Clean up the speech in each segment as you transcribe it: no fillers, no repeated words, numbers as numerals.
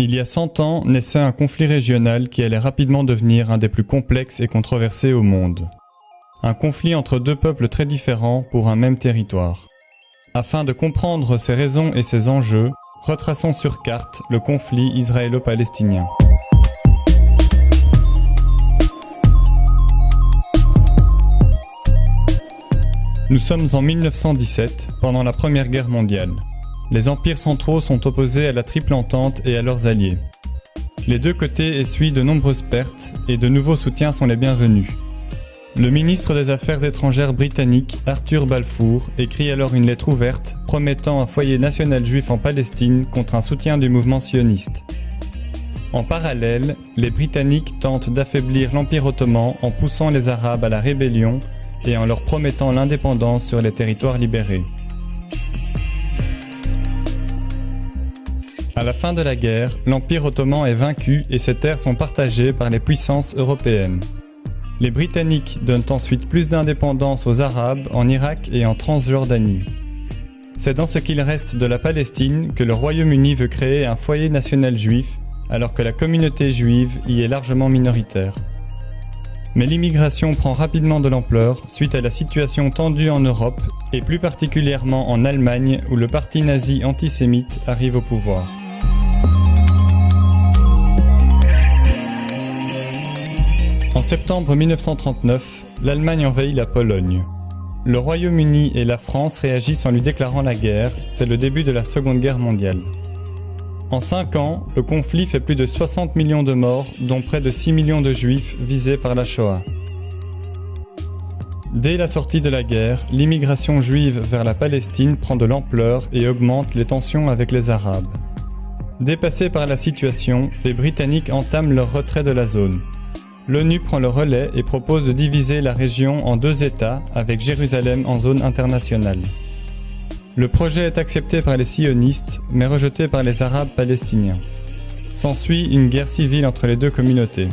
Il y a 100 ans naissait un conflit régional qui allait rapidement devenir un des plus complexes et controversés au monde. Un conflit entre deux peuples très différents pour un même territoire. Afin de comprendre ses raisons et ses enjeux, retraçons sur carte le conflit israélo-palestinien. Nous sommes en 1917, pendant la Première Guerre mondiale. Les empires centraux sont opposés à la Triple Entente et à leurs alliés. Les deux côtés essuient de nombreuses pertes et de nouveaux soutiens sont les bienvenus. Le ministre des Affaires étrangères britannique, Arthur Balfour, écrit alors une lettre ouverte promettant un foyer national juif en Palestine contre un soutien du mouvement sioniste. En parallèle, les Britanniques tentent d'affaiblir l'Empire ottoman en poussant les Arabes à la rébellion et en leur promettant l'indépendance sur les territoires libérés. À la fin de la guerre, l'Empire ottoman est vaincu et ses terres sont partagées par les puissances européennes. Les Britanniques donnent ensuite plus d'indépendance aux Arabes en Irak et en Transjordanie. C'est dans ce qu'il reste de la Palestine que le Royaume-Uni veut créer un foyer national juif, alors que la communauté juive y est largement minoritaire. Mais l'immigration prend rapidement de l'ampleur suite à la situation tendue en Europe et plus particulièrement en Allemagne où le parti nazi antisémite arrive au pouvoir. En septembre 1939, l'Allemagne envahit la Pologne. Le Royaume-Uni et la France réagissent en lui déclarant la guerre, c'est le début de la Seconde Guerre mondiale. En 5 ans, le conflit fait plus de 60 millions de morts, dont près de 6 millions de juifs visés par la Shoah. Dès la sortie de la guerre, l'immigration juive vers la Palestine prend de l'ampleur et augmente les tensions avec les Arabes. Dépassés par la situation, les Britanniques entament leur retrait de la zone. L'ONU prend le relais et propose de diviser la région en 2 États, avec Jérusalem en zone internationale. Le projet est accepté par les sionistes, mais rejeté par les Arabes palestiniens. S'ensuit une guerre civile entre les deux communautés.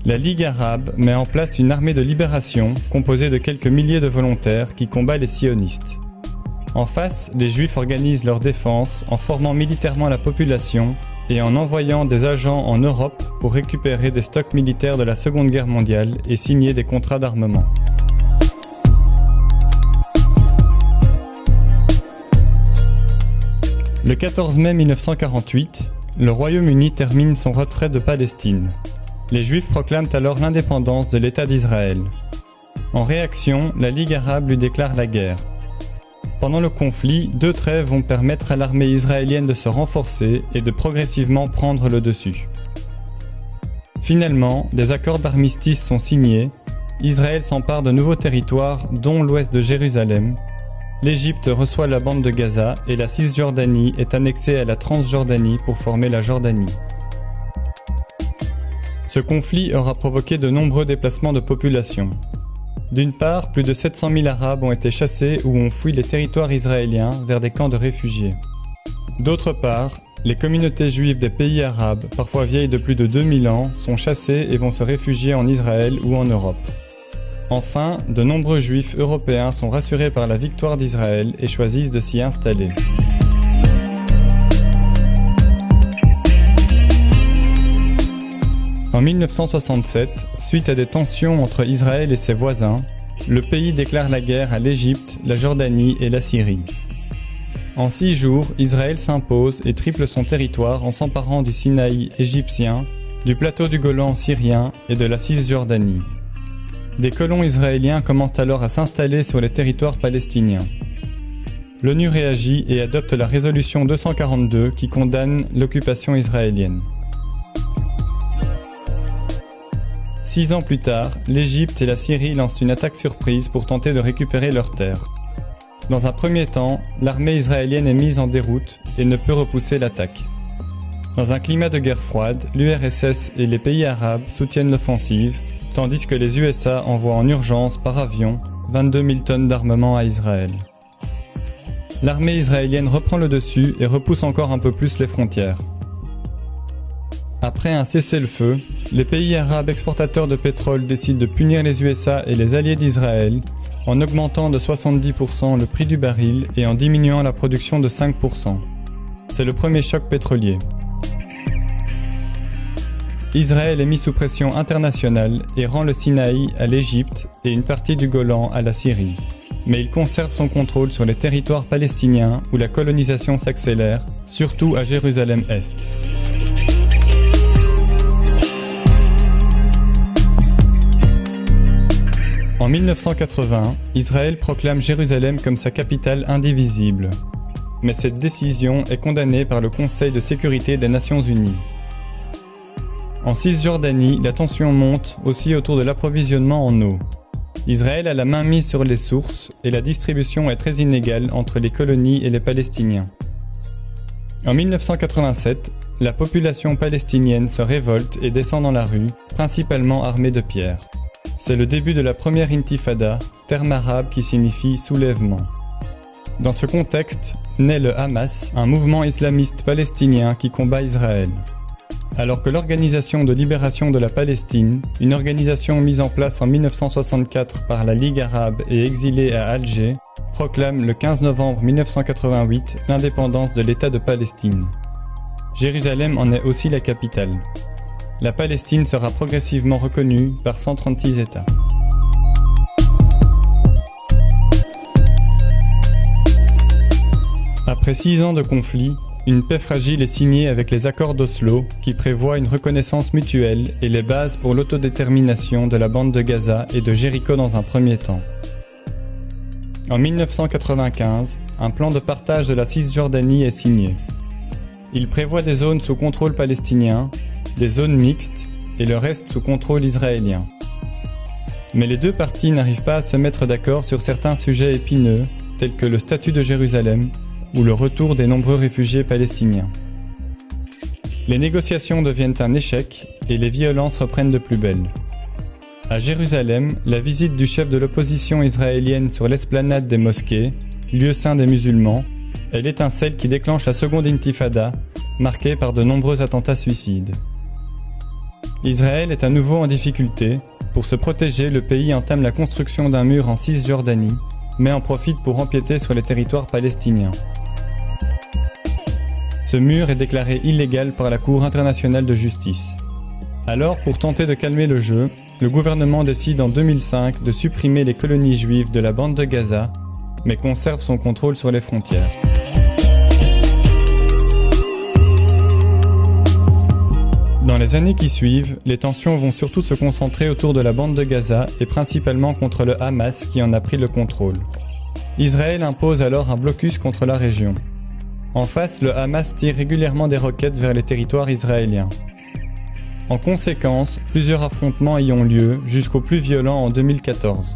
La Ligue arabe met en place une armée de libération composée de quelques milliers de volontaires qui combat les sionistes. En face, les Juifs organisent leur défense en formant militairement la population et en envoyant des agents en Europe pour récupérer des stocks militaires de la Seconde Guerre mondiale et signer des contrats d'armement. Le 14 mai 1948, le Royaume-Uni termine son retrait de Palestine. Les Juifs proclament alors l'indépendance de l'État d'Israël. En réaction, la Ligue arabe lui déclare la guerre. Pendant le conflit, 2 trêves vont permettre à l'armée israélienne de se renforcer et de progressivement prendre le dessus. Finalement, des accords d'armistice sont signés, Israël s'empare de nouveaux territoires, dont l'ouest de Jérusalem. L'Égypte reçoit la bande de Gaza et la Cisjordanie est annexée à la Transjordanie pour former la Jordanie. Ce conflit aura provoqué de nombreux déplacements de population. D'une part, plus de 700 000 Arabes ont été chassés ou ont fui les territoires israéliens vers des camps de réfugiés. D'autre part, les communautés juives des pays arabes, parfois vieilles de plus de 2000 ans, sont chassées et vont se réfugier en Israël ou en Europe. Enfin, de nombreux juifs européens sont rassurés par la victoire d'Israël et choisissent de s'y installer. En 1967, suite à des tensions entre Israël et ses voisins, le pays déclare la guerre à l'Égypte, la Jordanie et la Syrie. En 6 jours, Israël s'impose et triple son territoire en s'emparant du Sinaï égyptien, du plateau du Golan syrien et de la Cisjordanie. Des colons israéliens commencent alors à s'installer sur les territoires palestiniens. L'ONU réagit et adopte la résolution 242 qui condamne l'occupation israélienne. 6 ans plus tard, l'Égypte et la Syrie lancent une attaque surprise pour tenter de récupérer leurs terres. Dans un premier temps, l'armée israélienne est mise en déroute et ne peut repousser l'attaque. Dans un climat de guerre froide, l'URSS et les pays arabes soutiennent l'offensive, tandis que les USA envoient en urgence par avion 22 000 tonnes d'armement à Israël. L'armée israélienne reprend le dessus et repousse encore un peu plus les frontières. Après un cessez-le-feu, les pays arabes exportateurs de pétrole décident de punir les USA et les alliés d'Israël en augmentant de 70% le prix du baril et en diminuant la production de 5%. C'est le premier choc pétrolier. Israël est mis sous pression internationale et rend le Sinaï à l'Égypte et une partie du Golan à la Syrie. Mais il conserve son contrôle sur les territoires palestiniens où la colonisation s'accélère, surtout à Jérusalem-Est. En 1980, Israël proclame Jérusalem comme sa capitale indivisible. Mais cette décision est condamnée par le Conseil de sécurité des Nations Unies. En Cisjordanie, la tension monte aussi autour de l'approvisionnement en eau. Israël a la main mise sur les sources et la distribution est très inégale entre les colonies et les Palestiniens. En 1987, la population palestinienne se révolte et descend dans la rue, principalement armée de pierres. C'est le début de la première intifada, terme arabe qui signifie soulèvement. Dans ce contexte, naît le Hamas, un mouvement islamiste palestinien qui combat Israël. Alors que l'Organisation de libération de la Palestine, une organisation mise en place en 1964 par la Ligue arabe et exilée à Alger, proclame le 15 novembre 1988 l'indépendance de l'État de Palestine. Jérusalem en est aussi la capitale. La Palestine sera progressivement reconnue par 136 États. Après 6 ans de conflit, une paix fragile est signée avec les accords d'Oslo qui prévoient une reconnaissance mutuelle et les bases pour l'autodétermination de la bande de Gaza et de Jéricho dans un premier temps. En 1995, un plan de partage de la Cisjordanie est signé. Il prévoit des zones sous contrôle palestinien, des zones mixtes et le reste sous contrôle israélien. Mais les deux parties n'arrivent pas à se mettre d'accord sur certains sujets épineux tels que le statut de Jérusalem ou le retour des nombreux réfugiés palestiniens. Les négociations deviennent un échec et les violences reprennent de plus belle. À Jérusalem, la visite du chef de l'opposition israélienne sur l'esplanade des mosquées, lieu saint des musulmans, est l'étincelle qui déclenche la seconde intifada, marquée par de nombreux attentats suicides. Israël est à nouveau en difficulté. Pour se protéger, le pays entame la construction d'un mur en Cisjordanie, mais en profite pour empiéter sur les territoires palestiniens. Ce mur est déclaré illégal par la Cour internationale de justice. Alors, pour tenter de calmer le jeu, le gouvernement décide en 2005 de supprimer les colonies juives de la bande de Gaza, mais conserve son contrôle sur les frontières. Dans les années qui suivent, les tensions vont surtout se concentrer autour de la bande de Gaza et principalement contre le Hamas qui en a pris le contrôle. Israël impose alors un blocus contre la région. En face, le Hamas tire régulièrement des roquettes vers les territoires israéliens. En conséquence, plusieurs affrontements y ont lieu, jusqu'au plus violent en 2014.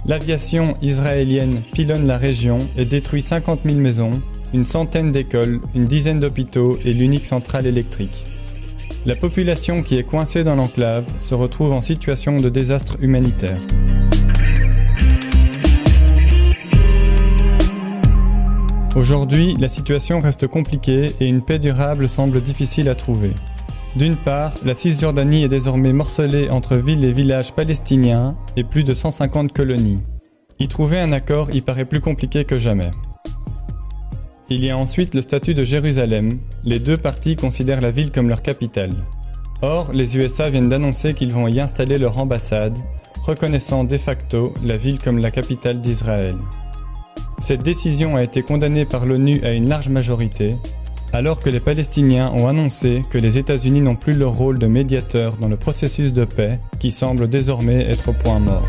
L'aviation israélienne pilonne la région et détruit 50 000 maisons, une centaine d'écoles, une dizaine d'hôpitaux et l'unique centrale électrique. La population qui est coincée dans l'enclave se retrouve en situation de désastre humanitaire. Aujourd'hui, la situation reste compliquée et une paix durable semble difficile à trouver. D'une part, la Cisjordanie est désormais morcelée entre villes et villages palestiniens et plus de 150 colonies. Y trouver un accord y paraît plus compliqué que jamais. Il y a ensuite le statut de Jérusalem. Les deux parties considèrent la ville comme leur capitale. Or, les USA viennent d'annoncer qu'ils vont y installer leur ambassade, reconnaissant de facto la ville comme la capitale d'Israël. Cette décision a été condamnée par l'ONU à une large majorité, alors que les Palestiniens ont annoncé que les États-Unis n'ont plus leur rôle de médiateur dans le processus de paix qui semble désormais être au point mort.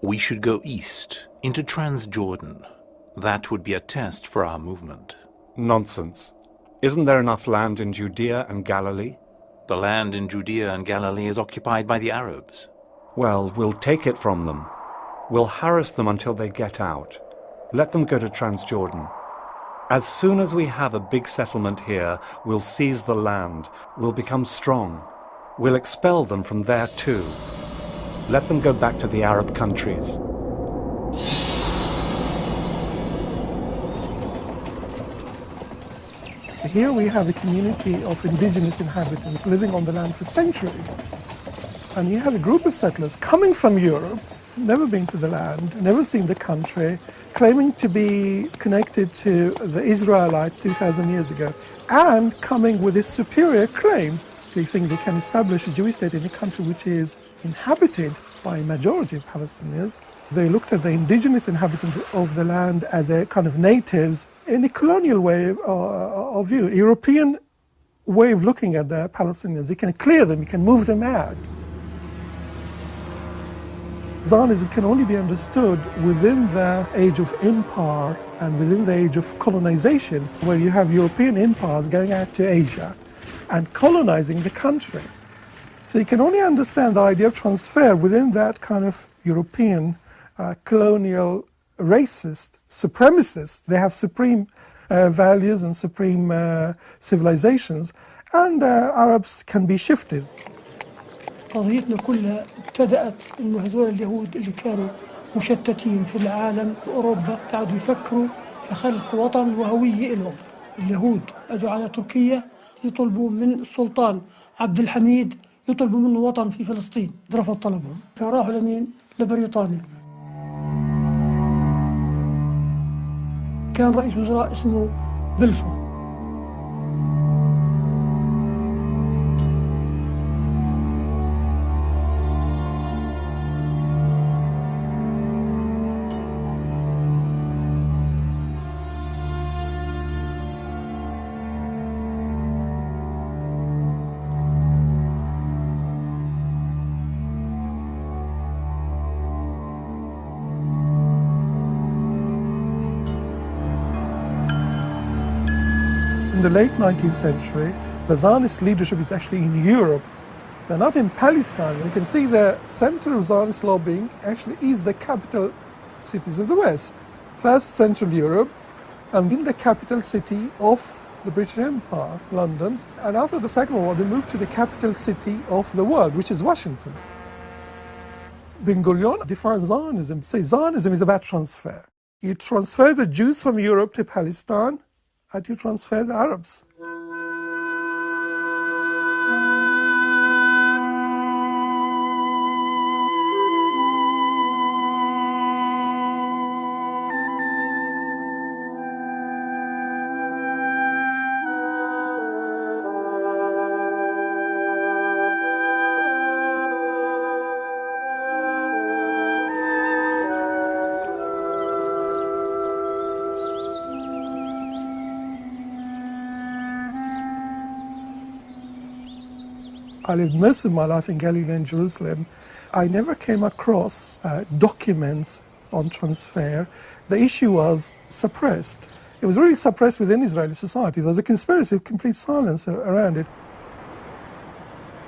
We should go east, into Transjordan. That would be a test for our movement. Nonsense. Isn't there enough land in Judea and Galilee? The land in Judea and Galilee is occupied by the Arabs. Well, we'll take it from them. We'll harass them until they get out. Let them go to Transjordan. As soon as we have a big settlement here, we'll seize the land. We'll become strong. We'll expel them from there too. Let them go back to the Arab countries. Here we have a community of indigenous inhabitants living on the land for centuries. And you have a group of settlers coming from Europe, never been to the land, never seen the country, claiming to be connected to the Israelites 2,000 years ago, and coming with this superior claim. They think they can establish a Jewish state in a country which is inhabited by a majority of Palestinians. They looked at the indigenous inhabitants of the land as a kind of natives in a colonial way of view, European way of looking at the Palestinians. You can clear them, you can move them out. Zionism can only be understood within the age of empire and within the age of colonization, where you have European empires going out to Asia and colonizing the country. So you can only understand the idea of transfer within that kind of European colonial racist supremacists. They have supreme values and supreme civilizations, and Arabs can be shifted. قضيتنا كلها ابتدأت إنه هذول اليهود اللي كانوا مشتتين في العالم في أوروبا قاعدوا يفكروا لخلق وطن وهوية لهم. اليهود أجوا على تركيا يطلبوا من السلطان عبد الحميد يطلبوا منه وطن في فلسطين، رفض طلبهم، فراحوا لمين؟ لبريطانيا. كان رئيس وزراء اسمه بلفور. In the late 19th century, the Zionist leadership is actually in Europe. They're not in Palestine. You can see the center of Zionist lobbying actually is the capital cities of the West. First, Central Europe, and then the capital city of the British Empire, London. And after the Second World War, they moved to the capital city of the world, which is Washington. Ben-Gurion defines Zionism, says Zionism is about transfer. You transfer the Jews from Europe to Palestine, and you transfer the Arabs. I lived most of my life in Galilee and Jerusalem. I never came across documents on transfer. The issue was suppressed. It was really suppressed within Israeli society. There was a conspiracy of complete silence around it.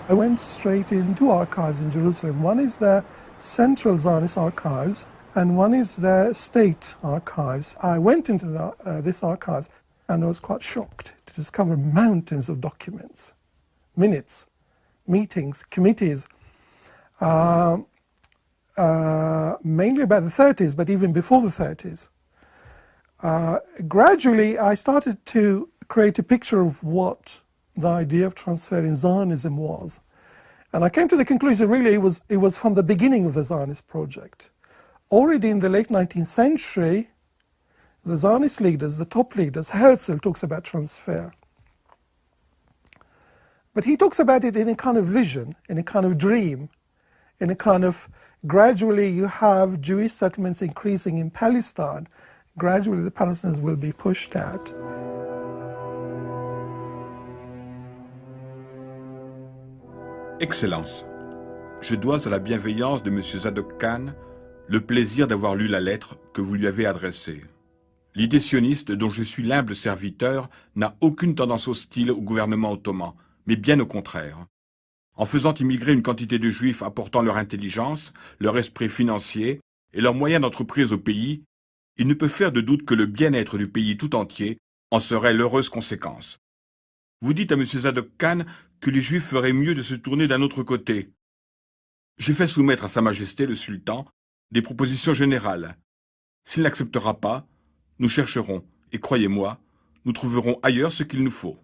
I went straight into archives in Jerusalem. One is the Central Zionist Archives, and one is the State Archives. I went into this archives, and I was quite shocked to discover mountains of documents, minutes, meetings, committees, mainly about the 30s, but even before the 30s. Gradually, I started to create a picture of what the idea of transfer in Zionism was. And I came to the conclusion, really, it was from the beginning of the Zionist project. Already in the late 19th century, the Zionist leaders, the top leaders, Herzl talks about transfer. But he talks about it in a kind of vision, in a kind of dream, in a kind of gradually you have Jewish settlements increasing in Palestine. Gradually the Palestinians will be pushed out. Excellence, je dois à la bienveillance de M. Zadok Khan le plaisir d'avoir lu la lettre que vous lui avez adressée. L'idée sioniste dont je suis l'humble serviteur n'a aucune tendance hostile au gouvernement ottoman, mais bien au contraire. En faisant immigrer une quantité de Juifs apportant leur intelligence, leur esprit financier et leurs moyens d'entreprise au pays, il ne peut faire de doute que le bien-être du pays tout entier en serait l'heureuse conséquence. Vous dites à M. Zadok Khan que les Juifs feraient mieux de se tourner d'un autre côté. J'ai fait soumettre à Sa Majesté le Sultan des propositions générales. S'il n'acceptera pas, nous chercherons, et croyez-moi, nous trouverons ailleurs ce qu'il nous faut.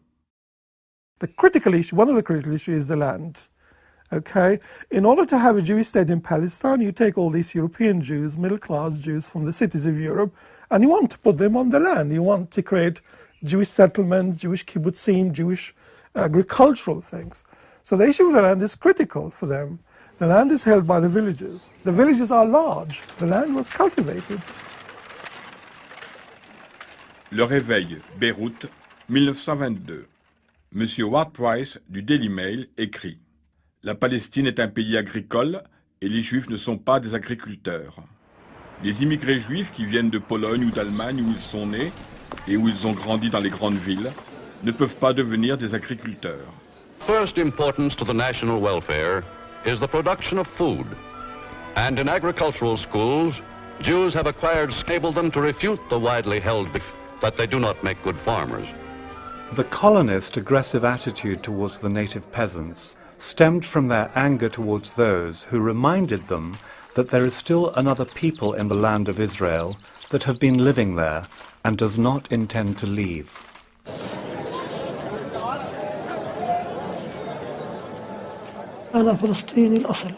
The critical issue, one of the critical issues is the land. Okay? In order to have a Jewish state in Palestine, you take all these European Jews, middle-class Jews from the cities of Europe, and you want to put them on the land. You want to create Jewish settlements, Jewish kibbutzim, Jewish agricultural things. So the issue of the land is critical for them. The land is held by the villages. The villages are large. The land was cultivated. Le Réveil, Beyrouth, 1922. Monsieur Ward Price du Daily Mail écrit « La Palestine est un pays agricole et les Juifs ne sont pas des agriculteurs. Les immigrés juifs qui viennent de Pologne ou d'Allemagne où ils sont nés et où ils ont grandi dans les grandes villes ne peuvent pas devenir des agriculteurs. » First importance to the national welfare is the production of food. And in agricultural schools, Jews have acquired enabled them to refute the widely held belief that they do not make good farmers. The colonist aggressive attitude towards the native peasants stemmed from their anger towards those who reminded them that there is still another people in the land of Israel that have been living there and does not intend to leave. أنا فلسطيني الأصل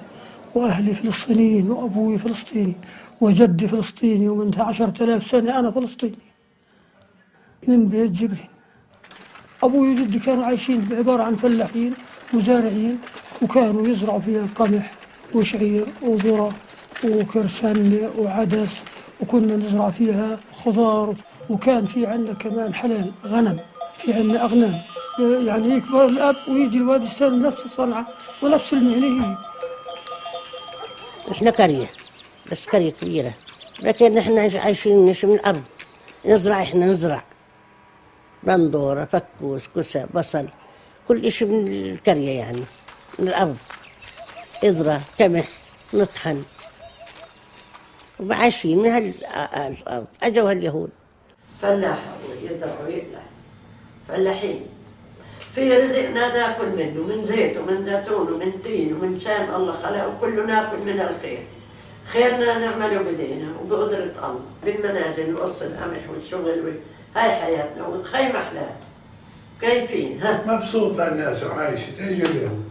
وأهلي فلسطينيين وأبوي فلسطيني وجدي فلسطيني ومن 10,000 سنة أنا فلسطيني من بيت جبرين. أبوي وجدي كانوا عايشين عبارة عن فلاحين وزارعين وكانوا يزرعوا فيها قمح وشعير وذرة وكرسنة وعدس وكنا نزرع فيها خضار وكان في عندنا كمان حلال غنم في عندنا أغنام يعني يكبر الأب ويجي الواد يستلم نفس الصنعة ونفس المهنة هي. إحنا قرية بس قرية كبيرة لكن إحنا عايشين من الأرض نزرع إحنا نزرع بندورة فكوس كوسة بصل كل إشي من القرية يعني من الأرض إذرة قمح نطحن وعايشين من هالأرض أجوا هاليهود فلاح يزرع ويقلع فلاحين في رزقنا ناكل منه من زيت ومن زيتون ومن تين ومن شام الله خلقه وكله ناكل من الخير خيرنا نعمله بدينا وبقدرة الله بالمنازل وقص القمح والشغل هاي حياتنا وخي محلاها كيفين ها مبسوط للناس وعايشة ايش اليوم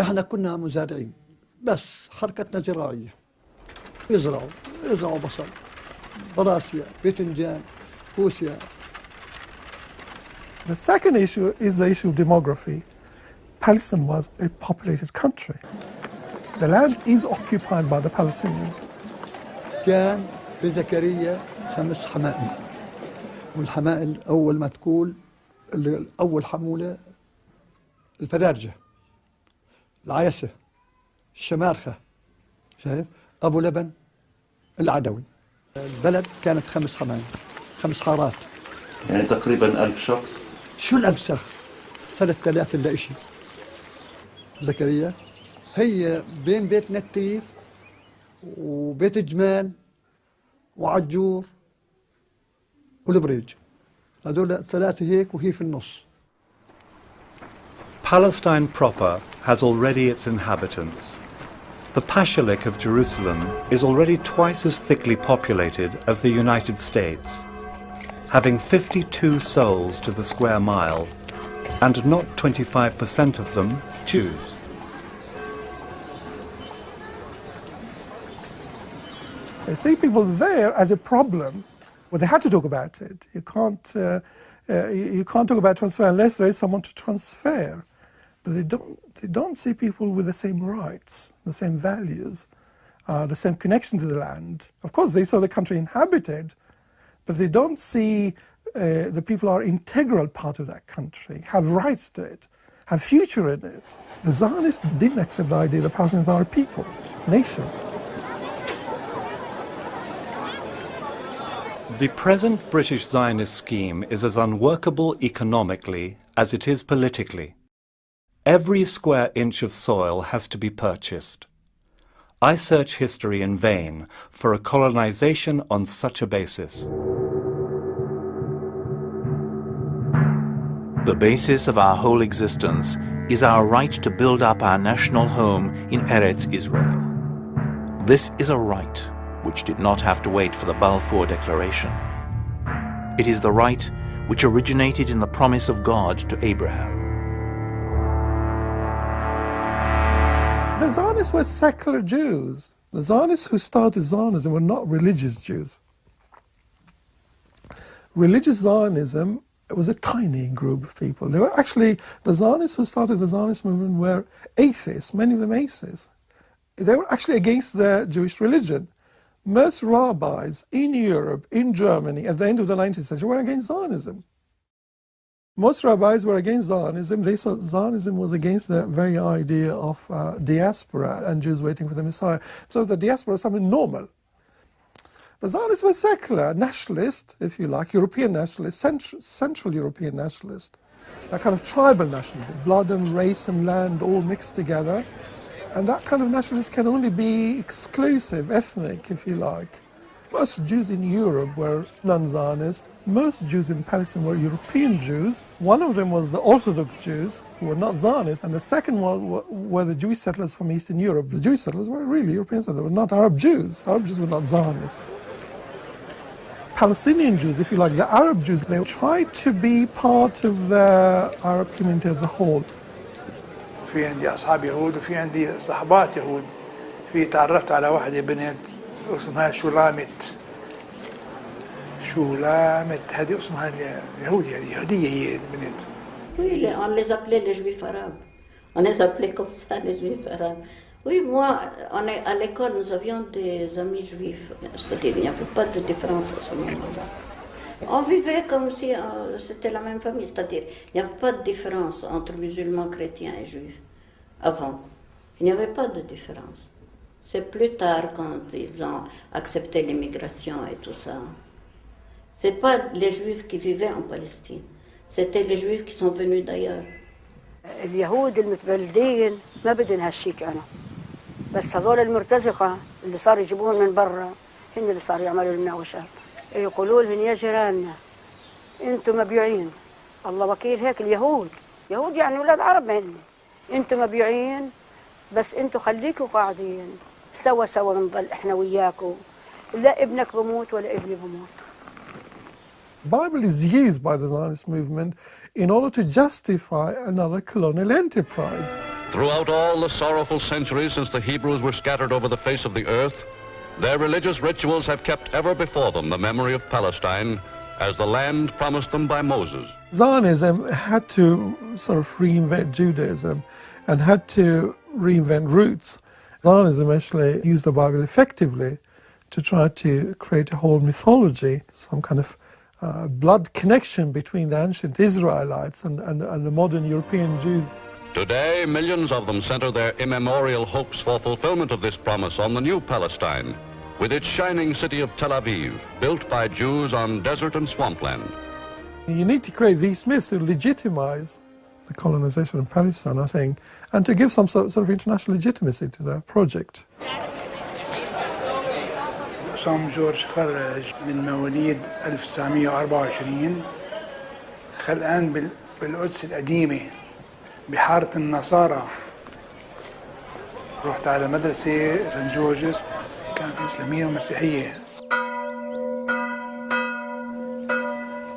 احنا كنا مزارعين بس حركتنا زراعية يزرعوا بصل براسيا باذنجان كوسيا. The second issue is the issue of demography. Palestine was a populated country. The land is occupied by the Palestinians. كان في زكريا 5 حمائل والحمائل أول ما تقول أول حمولة الفدارجة العيسة الشمارخة شايف أبو لبن العدوي. البلد كانت 5 حمائل 5 حارات يعني تقريبا 1000 شخص. شو 1000 شخص 3000 إلا إشي. زكريا هي بين بيت نتيف وبيت جمال وعجور والبريج هذول 3 هيك وهي في النص. Palestine proper has already its inhabitants. The Pashalik of Jerusalem is already twice as thickly populated as the United States, having 52 souls to the square mile, and not 25% of them Jews. They see people there as a problem. Well, they had to talk about it. You can't talk about transfer unless there is someone to transfer. But they don't see people with the same rights, the same values, the same connection to the land. Of course, they saw the country inhabited, but they don't see the people are integral part of that country, have rights to it, have future in it. The Zionists didn't accept the idea that Palestinians are a people, nation. The present British Zionist scheme is as unworkable economically as it is politically. Every square inch of soil has to be purchased. I search history in vain for a colonization on such a basis. The basis of our whole existence is our right to build up our national home in Eretz Israel. This is a right which did not have to wait for the Balfour Declaration. It is the right which originated in the promise of God to Abraham. The Zionists were secular Jews. The Zionists who started Zionism were not religious Jews. Religious Zionism was a tiny group of people. They were actually, the Zionists who started the Zionist movement were atheists, many of them atheists. They were actually against their Jewish religion. Most rabbis in Europe, in Germany, at the end of the 19th century were against Zionism. Most rabbis were against Zionism. They saw Zionism was against the very idea of diaspora and Jews waiting for the Messiah. So the diaspora is something normal. The Zionists were secular, nationalist, if you like, European nationalist, Central European nationalist, a kind of tribal nationalism, blood and race and land all mixed together. And that kind of nationalism can only be exclusive, ethnic, if you like. Most Jews in Europe were non-Zionist. Most Jews in Palestine were European Jews. One of them was the Orthodox Jews, who were not Zionists, and the second one were the Jewish settlers from Eastern Europe. The Jewish settlers were really European settlers, they were not Arab Jews. Arab Jews were not Zionists. Palestinian Jews, if you like, the Arab Jews, they tried to be part of the Arab community as a whole. في عندي أصحاب يهود وفي عندي صحبات يهود. في تعرفت على واحدة بنت اسمها شولامت. هذه اسمها يهودية يهودية هي البنت. Oui, on les appelait les juifs arabes. On les appelait comme ça, les juifs arabes. Oui, moi, à l'école, nous avions des amis juifs. C'est-à-dire, il n'y avait pas de différence à ce moment-là. On vivait comme si c'était la même famille. C'est-à-dire, il n'y avait pas de différence entre musulmans, chrétiens et juifs. Avant, il n'y avait pas de différence. C'est plus tard, quand ils ont accepté l'immigration et tout ça. C'est pas les juifs qui vivaient en Palestine. C'était les juifs qui sont venus d'ailleurs. اليهود المتبلدين ما بدهم هالشيء كانوا، بس هذول المرتزقة اللي صار يجيبوهم من برا هن اللي صاروا يعملوا المناوشات. يقولوا لهم يا جيراننا انتم مبيوعين، الله وكيل هيك اليهود، يهود يعني اولاد عرب هن، انتم مبيوعين بس انتم خليكوا قاعدين سوا بنضل احنا وياكم، لا ابنك بموت ولا ابني بموت. The Bible is used by the Zionist movement in order to justify another colonial enterprise. Throughout all the sorrowful centuries since the Hebrews were scattered over the face of the earth, their religious rituals have kept ever before them the memory of Palestine as the land promised them by Moses. Zionism had to sort of reinvent Judaism and had to reinvent roots. Zionism actually used the Bible effectively to try to create a whole mythology, some kind of blood connection between the ancient Israelites and the modern European Jews. Today, millions of them center their immemorial hopes for fulfillment of this promise on the new Palestine, with its shining city of Tel Aviv, built by Jews on desert and swampland. You need to create these myths to legitimize the colonization of Palestine, I think, and to give some sort of international legitimacy to the project. سام جورج فرج من مواليد 1924 خلقان بالقدس القديمة بحارة النصارى. رحت على مدرسة سان جورجز كان في إسلامية ومسيحية.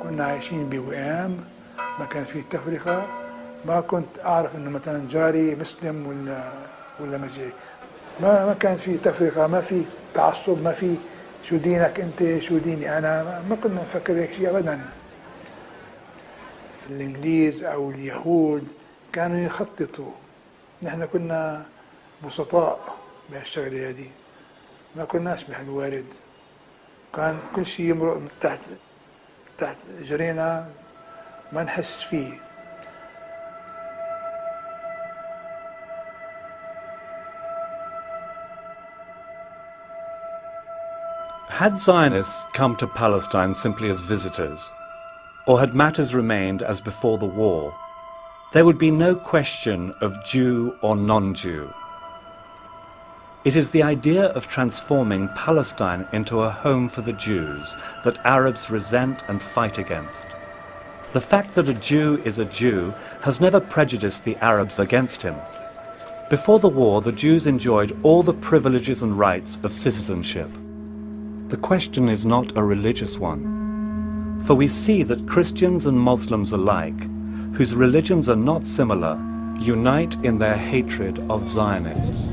كنا عايشين بوئام ما كان فيه تفرقة. ما كنت أعرف إنه مثلا جاري مسلم ولا مسيحي. ما كان فيه تفرقة، ما فيه تعصب، ما فيه شو دينك انت شو ديني انا، ما كنا نفكر هيك شيء ابدا. الانجليز او اليهود كانوا يخططوا، نحن كنا بسطاء بهالشغله هذه، ما كناش بهالوارد، كان كل شيء يمرق من تحت جرينا ما نحس فيه. Had Zionists come to Palestine simply as visitors, or had matters remained as before the war, there would be no question of Jew or non-Jew. It is the idea of transforming Palestine into a home for the Jews that Arabs resent and fight against. The fact that a Jew is a Jew has never prejudiced the Arabs against him. Before the war, the Jews enjoyed all the privileges and rights of citizenship. The question is not a religious one, for we see that Christians and Muslims alike, whose religions are not similar, unite in their hatred of Zionists.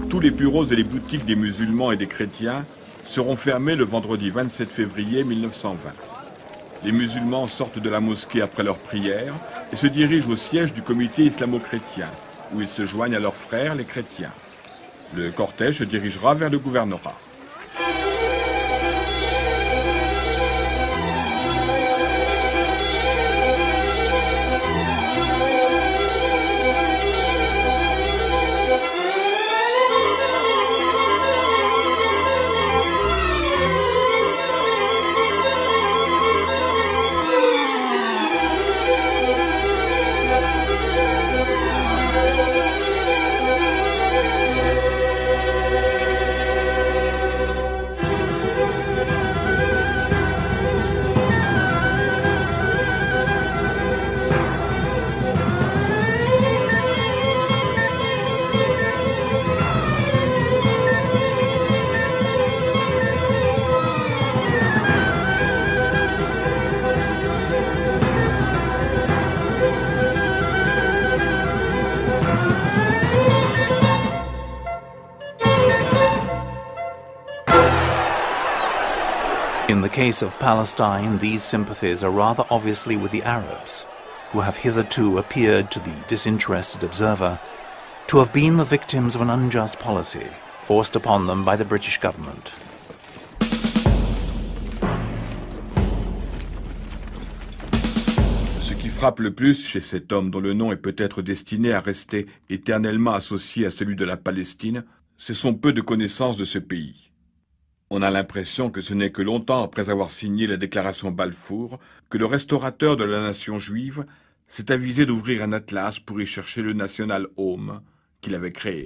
Tous les bureaux et les boutiques des musulmans et des chrétiens seront fermés le vendredi 27 février 1920. Les musulmans sortent de la mosquée après leur prière et se dirigent au siège du comité islamo-chrétien, où ils se joignent à leurs frères les chrétiens. Le cortège se dirigera vers le gouvernorat. In the case of Palestine, these sympathies are rather obviously with the Arabs, who have hitherto appeared to the disinterested observer to have been the victims of an unjust policy forced upon them by the British government. Ce qui frappe le plus chez cet homme dont le nom est peut-être destiné à rester éternellement associé à celui de la Palestine, c'est son peu de connaissance de ce pays. On a l'impression que ce n'est que longtemps après avoir signé la déclaration Balfour que le restaurateur de la nation juive s'est avisé d'ouvrir un atlas pour y chercher le National Home qu'il avait créé.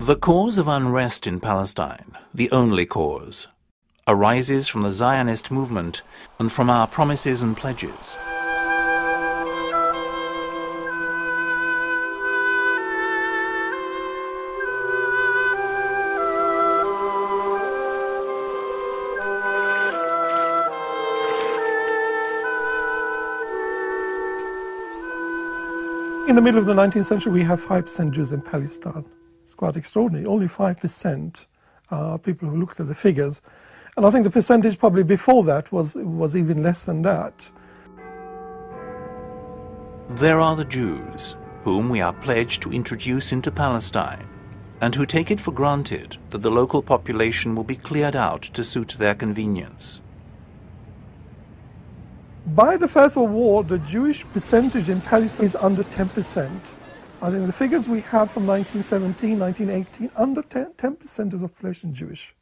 The cause of unrest in Palestine, the only cause, arises from the Zionist movement and from our promises and pledges. In the middle of the 19th century, we have 5% Jews in Palestine. It's quite extraordinary. Only 5% are people who looked at the figures. And I think the percentage probably before that was even less than that. There are the Jews, whom we are pledged to introduce into Palestine, and who take it for granted that the local population will be cleared out to suit their convenience. By the First World War, the Jewish percentage in Palestine is under 10%. I think the figures we have from 1917, 1918, under 10% of the population Jewish.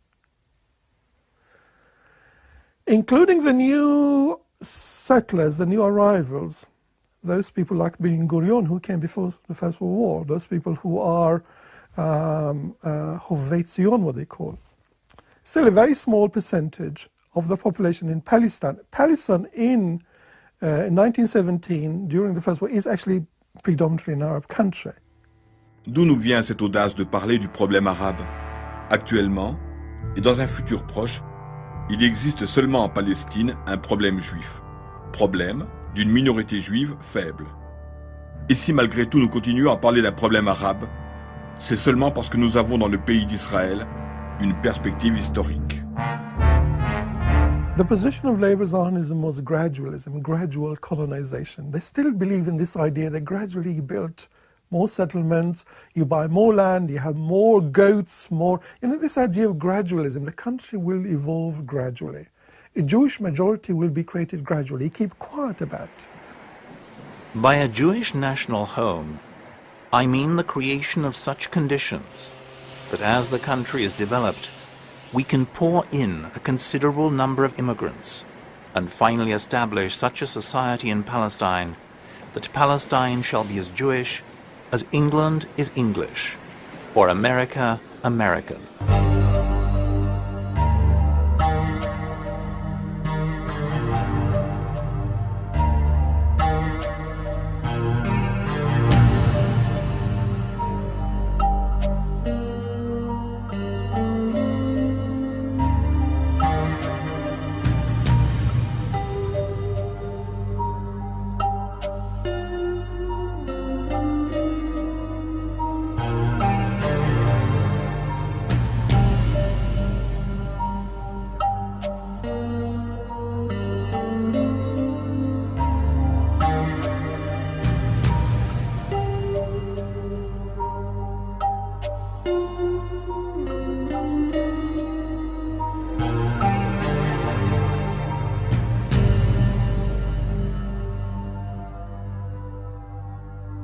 Including the new settlers, the new arrivals, those people like Ben-Gurion who came before the First World War, those people who are Hovei Zion, what they call. Still a very small percentage of the population in Palestine. Palestine in 1917, during the First War, is actually predominantly an Arab country. D'où nous vient cette audace de parler du problème arabe? Actuellement, et dans un futur proche, il existe seulement en Palestine un problème juif. Problème d'une minorité juive faible. Et si malgré tout nous continuons à parler d'un problème arabe, c'est seulement parce que nous avons dans le pays d'Israël une perspective historique. The position of Labour Zionism was gradualism, gradual colonization. They still believe in this idea. They gradually built more settlements, you buy more land, you have more goats, more... this idea of gradualism, the country will evolve gradually. A Jewish majority will be created gradually. Keep quiet about it. By a Jewish national home, I mean the creation of such conditions that as the country is developed, we can pour in a considerable number of immigrants and finally establish such a society in Palestine that Palestine shall be as Jewish as England is English, or America American.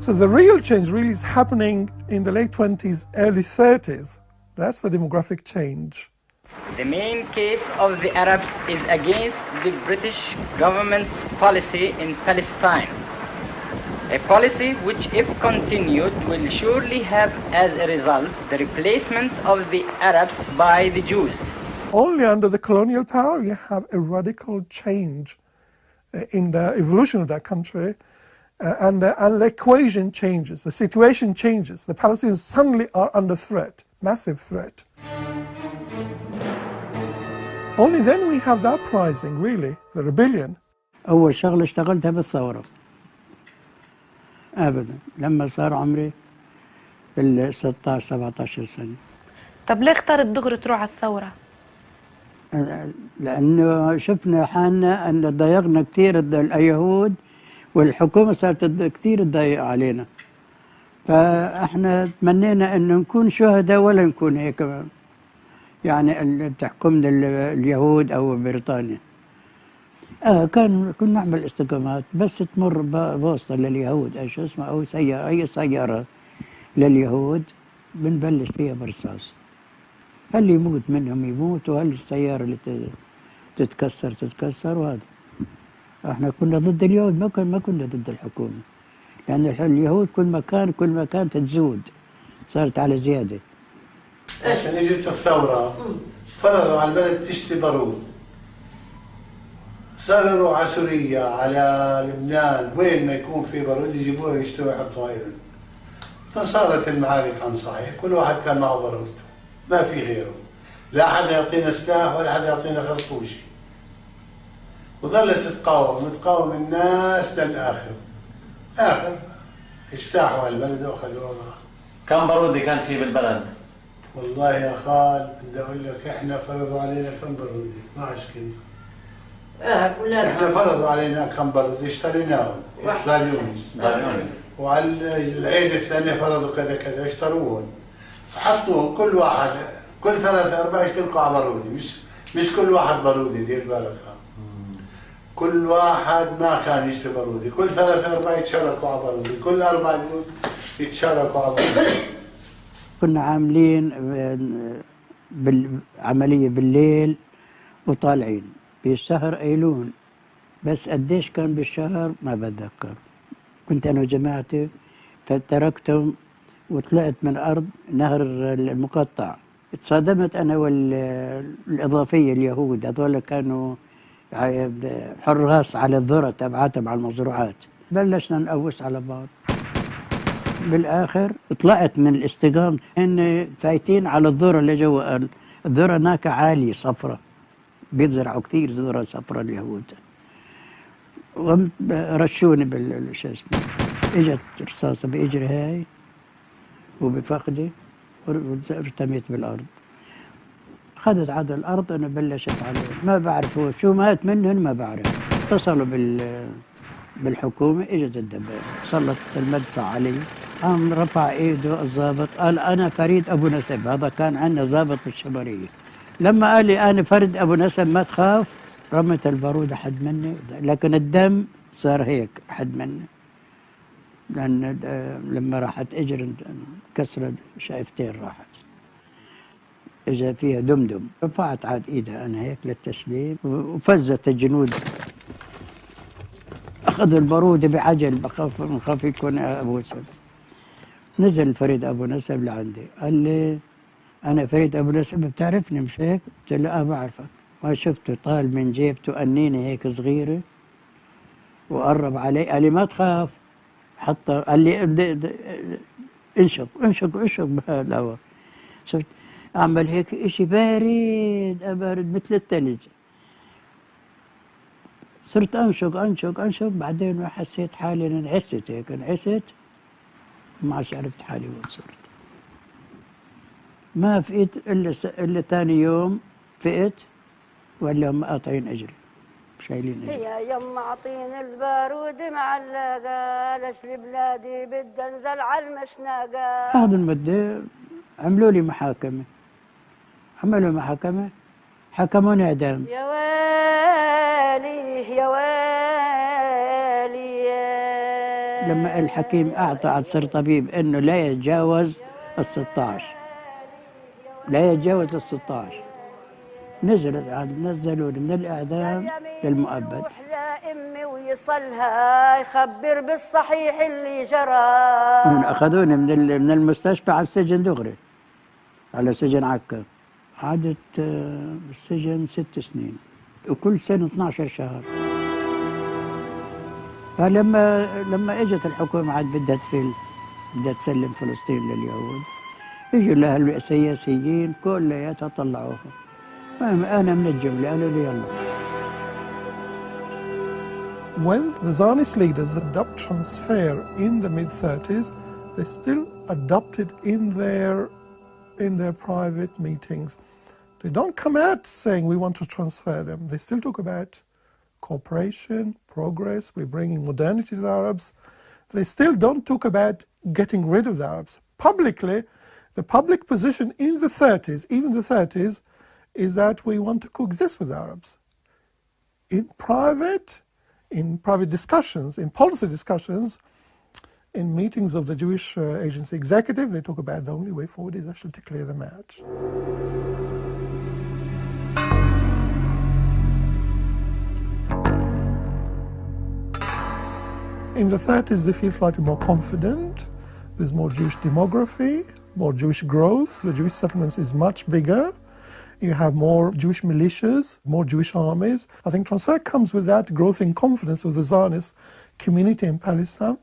So the real change really is happening in the late 20s, early 30s. That's the demographic change. The main case of the Arabs is against the British government's policy in Palestine. A policy which, if continued, will surely have as a result the replacement of the Arabs by the Jews. Only under the colonial power you have a radical change in the evolution of that country. And the equation changes, the situation changes. The Palestinians suddenly are under threat, massive threat. Only then we have the uprising, really, the rebellion. أول شغلة اشتغلتها بالثورة. أبدا لما صار عمري بال 16 17 سنة. طب ليه اخترت دغري تروح على الثورة؟ لأنه شفنا حالنا أن ضيقنا كثير اليهود والحكومة صارت كثير تضايق علينا. فاحنا تمنينا انه نكون شهداء ولا نكون هيك يعني اللي بتحكمنا اليهود او بريطانيا. كنا نعمل استقامات بس تمر بوسطة لليهود ايش اسمه او سيارة اي سيارة لليهود بنبلش فيها برصاص. هل يموت منهم يموت وهل السيارة اللي تتكسر وهذا. احنا كنا ضد اليهود ما كنا ضد الحكومة. لأن اليهود كل مكان تتزود صارت على زيادة. لكن اجت الثورة فرضوا على البلد تشتري بارود. صاروا يروحوا على سوريا على لبنان وين ما يكون في بارود يجيبوه يشتروا يحطوا ايرن. فصارت المعارك عن صحيح كل واحد كان معه بارود ما في غيره. لا أحد يعطينا سلاح ولا أحد يعطينا خرطوشي. وظلت تقاوم الناس للآخر. اجتاحوا البلد واخذوا وضعها. كم بارودي كان في بالبلد؟ والله يا خال بدي اقول لك احنا فرضوا علينا كم بارودي 12 كنا. احنا فرضوا علينا كم بارودي اشتريناهم دار يونس. وعلى العيد الثانية فرضوا كذا اشتروهم. حطوهم كل واحد كل 3-4 يشتركوا على بارودي مش كل واحد بارودي دير بالك. كل واحد ما كان يشتري بارودي، كل 3-4 يتشاركوا على بارودي، كل 4 يتشاركوا على بارودي. كنا عاملين عملية بالليل وطالعين بالشهر أيلول، بس قديش كان بالشهر ما بتذكر. كنت أنا وجماعتي فتركتهم وطلعت من أرض نهر المقطع. اتصادمت أنا والإضافية اليهود هذول كانوا حراس على الذرة تبعاتهم على المزروعات. بلشنا نقوس على بعض. بالآخر طلعت من الاستقامة إن فايتين على الذرة اللي جوا. الذرة هناك عالية صفرة بيزرعوا كثير ذرة صفرة اليهود. رشوني بالشو اسمه. اجت رصاصة بإجري هاي وبفخدي وارتميت بالأرض. خدت على الأرض أنا بلشت عليه ما بعرف هو شو مات منهن ما بعرف. اتصلوا بالحكومة اجت الدبابة سلطت المدفع علي قام رفع ايده الضابط قال انا فريد ابو نسب. هذا كان عندنا ضابط بالشمريه. لما قال لي انا فريد ابو نسب ما تخاف، رمت البارود حد مني، لكن الدم صار هيك حد مني، لان لما راحت اجر كسرت شايفتين راحت، اجى فيها دمدم. رفعت عاد ايدها انا هيك للتسليم، وفزت الجنود اخذوا البارود بعجل، بخاف يكون ابو نسب. نزل فريد ابو نسب لعندي قال لي انا فريد ابو نسب بتعرفني مش هيك؟ قلت له بعرفك. ما شفته طال من جيبته أنينة هيك صغيرة وقرب علي قال لي ما تخاف، حط قال لي انشق انشق انشق بهذا الهواء. صرت اعمل هيك اشي بارد بارد مثل الثلج. صرت انشق انشق انشق، بعدين حسيت حالي انعست هيك، انعست ما عادش عرفت حالي وين صرت. ما فقت الا ثاني يوم فقت ولا هم قاطعين اجري شايلين اجري. هي يما اعطيني البارود معلقه، ليش لبلادي بدي انزل على المشنقه. هذا المدة عملوا لي محاكمة، عملوا محاكمة حكموني اعدام. يا ويلي يا ويلي يا لما الحكيم اعطى على صر طبيب انه لا يتجاوز ال16، لا يتجاوز ال16، نزلت عاد نزلوني من الاعدام للمؤبد. روح لامي ويصلها يخبر بالصحيح اللي جرى. اخذوني من المستشفى على السجن دغري، على سجن عكا. قعدت بالسجن 6 سنين وكل سنه 12 شهر. فلما اجت الحكومه عاد بدها تفل، بدها تسلم فلسطين لليهود، اجوا لها السياسيين كلياتها طلعوها. انا من الجمله قالوا لي يلا. When the Zionist leaders adopt transfer in the mid-30s, they still adopt it in their private meetings. They don't come out saying we want to transfer them. They still talk about cooperation, progress, we're bringing modernity to the Arabs. They still don't talk about getting rid of the Arabs. Publicly, the public position in the 30s, even the 30s, is that we want to coexist with the Arabs. In private discussions, in policy discussions, in meetings of the Jewish Agency Executive, they talk about the only way forward is actually to clear them out. In the 30s, they feel slightly more confident. There's more Jewish demography, more Jewish growth. The Jewish settlements is much bigger. You have more Jewish militias, more Jewish armies. I think transfer comes with that growth in confidence of the Zionist community in Palestine.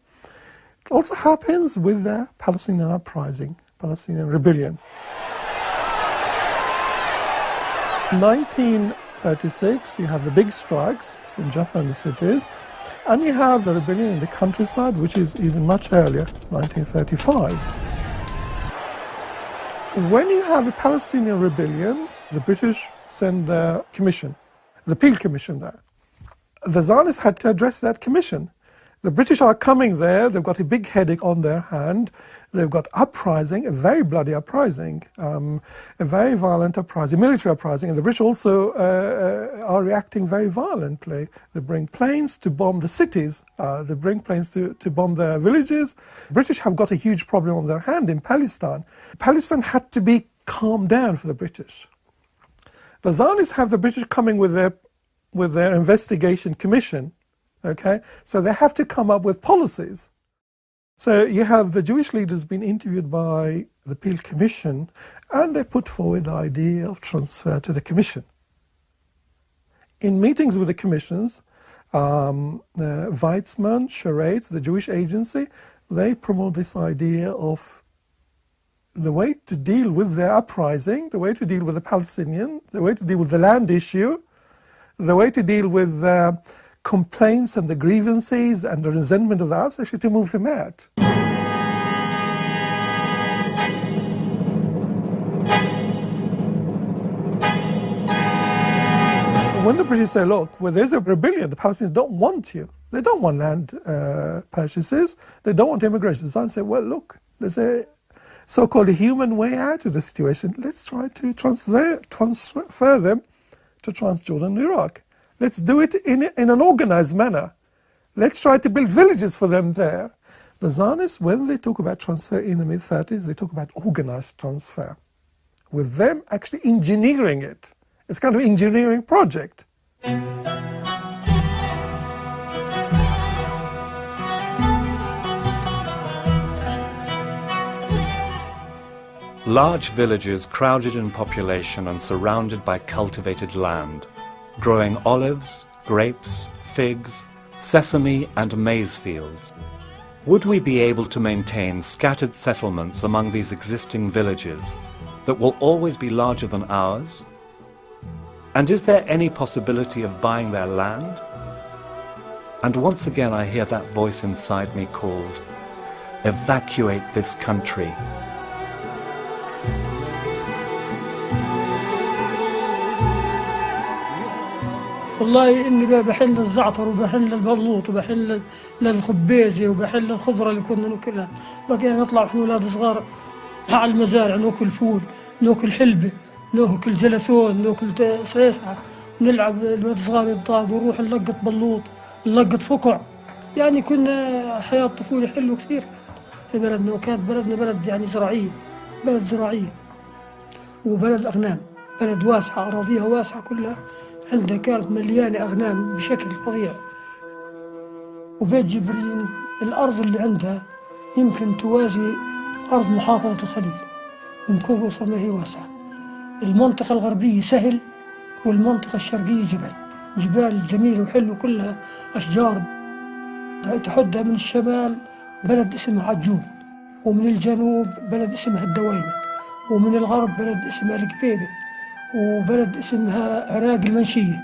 It also happens with the Palestinian uprising, Palestinian rebellion. In 1936, you have the big strikes in Jaffa and the cities, and you have the rebellion in the countryside, which is even much earlier, 1935. When you have a Palestinian rebellion, the British send the commission, the Peel Commission there. The Zionists had to address that commission. The British are coming there, they've got a big headache on their hand, they've got uprising, a very bloody uprising, a very violent uprising, military uprising, and the British also are reacting very violently. They bring planes to bomb the cities, they bring planes to bomb the villages. The British have got a huge problem on their hand in Palestine. Palestine had to be calmed down for the British. The Zionists have the British coming with their investigation commission. Okay, so they have to come up with policies. So you have the Jewish leaders being interviewed by the Peel Commission, and they put forward the idea of transfer to the commission. In meetings with the commissions, Weizmann, Shareit, the Jewish agency, they promote this idea of the way to deal with the uprising, the way to deal with the Palestinian, the way to deal with the land issue, the way to deal with complaints and the grievances and the resentment of the Arabs, actually to move them out. When the British say, look, well, there's a rebellion, the Palestinians don't want you, They don't want land purchases. They don't want immigration. So I say, well, look, there's a so-called human way out of the situation. Let's try to transfer them to Transjordan and Iraq. Let's do it in an organized manner. Let's try to build villages for them there. The Zionists, when they talk about transfer in the mid-30s, they talk about organized transfer, with them actually engineering it. It's kind of an engineering project. Large villages crowded in population and surrounded by cultivated land, growing olives, grapes, figs, sesame and maize fields. Would we be able to maintain scattered settlements among these existing villages that will always be larger than ours? And is there any possibility of buying their land? And once again I hear that voice inside me called, evacuate this country. والله إني بحل الزعتر وبحل البلوط وبحل الخبيزة وبحل الخضرة اللي كنا ناكلها. بقينا نطلع إحنا أولاد صغار على المزارع ناكل فول، ناكل حلبة، ناكل جلسون، ناكل صيصعة، ونلعب الولاد صغار ينطاد ونروح نلقط بلوط، نلقط فقع. يعني كنا حياة طفولة حلوة كثير في بلدنا، وكانت بلدنا بلد يعني زراعية، بلد زراعية وبلد أغنام، بلد واسعة أراضيها واسعة كلها. عندها كانت مليانة أغنام بشكل فظيع. وبيت جبرين الأرض اللي عندها يمكن توازي أرض محافظة الخليل من كثر ما هي واسعة. المنطقة الغربية سهل والمنطقة الشرقية جبال جميلة وحلوة كلها أشجار. تحدها من الشمال بلد اسمه عجون، ومن الجنوب بلد اسمها الدوينة، ومن الغرب بلد اسمها الكبيبة، وبلد اسمها عراق المنشية.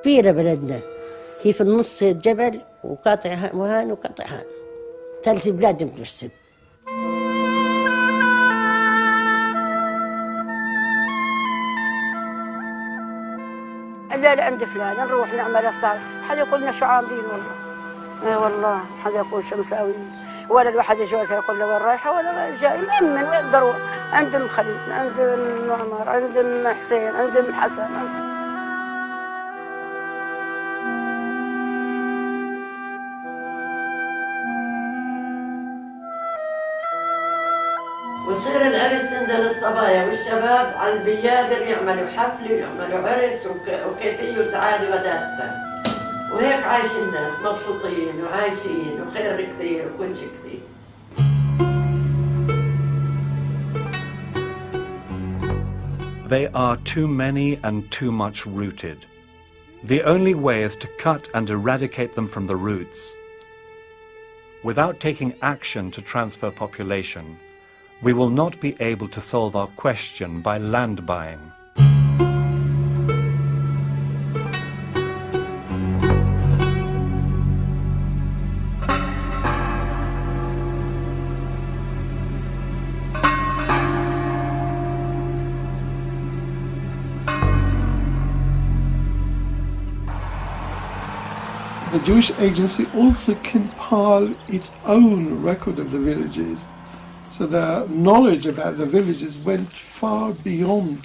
كبيرة بلدنا، هي في النص الجبل وقاطع وهان وقاطع هان، ثالث بلاد بتحسب. الليلة عند فلان نروح نعمل الصالح، حدا يقول لنا شو عاملين والله. اي والله حدا يقول شو مساويين، ولا الواحد يجوزها يقول له وين رايحة ولا جاي من وين ضروا. عند الخليل، عند المعمر، عند الحسين، عند الحسن. ويصير العرس تنزل الصبايا والشباب على البيادر يعملوا حفل ويعملوا عرس وكيفية وسعادة ودافة، وهيك عايش الناس مبسوطين وعايشين وخير كثير وكل شيء كثير. They are too many and too much rooted. The only way is to cut and eradicate them from the roots. Without taking action to transfer population, we will not be able to solve our question by land buying. The Jewish Agency also compiled its own record of the villages. So the knowledge about the villages went far beyond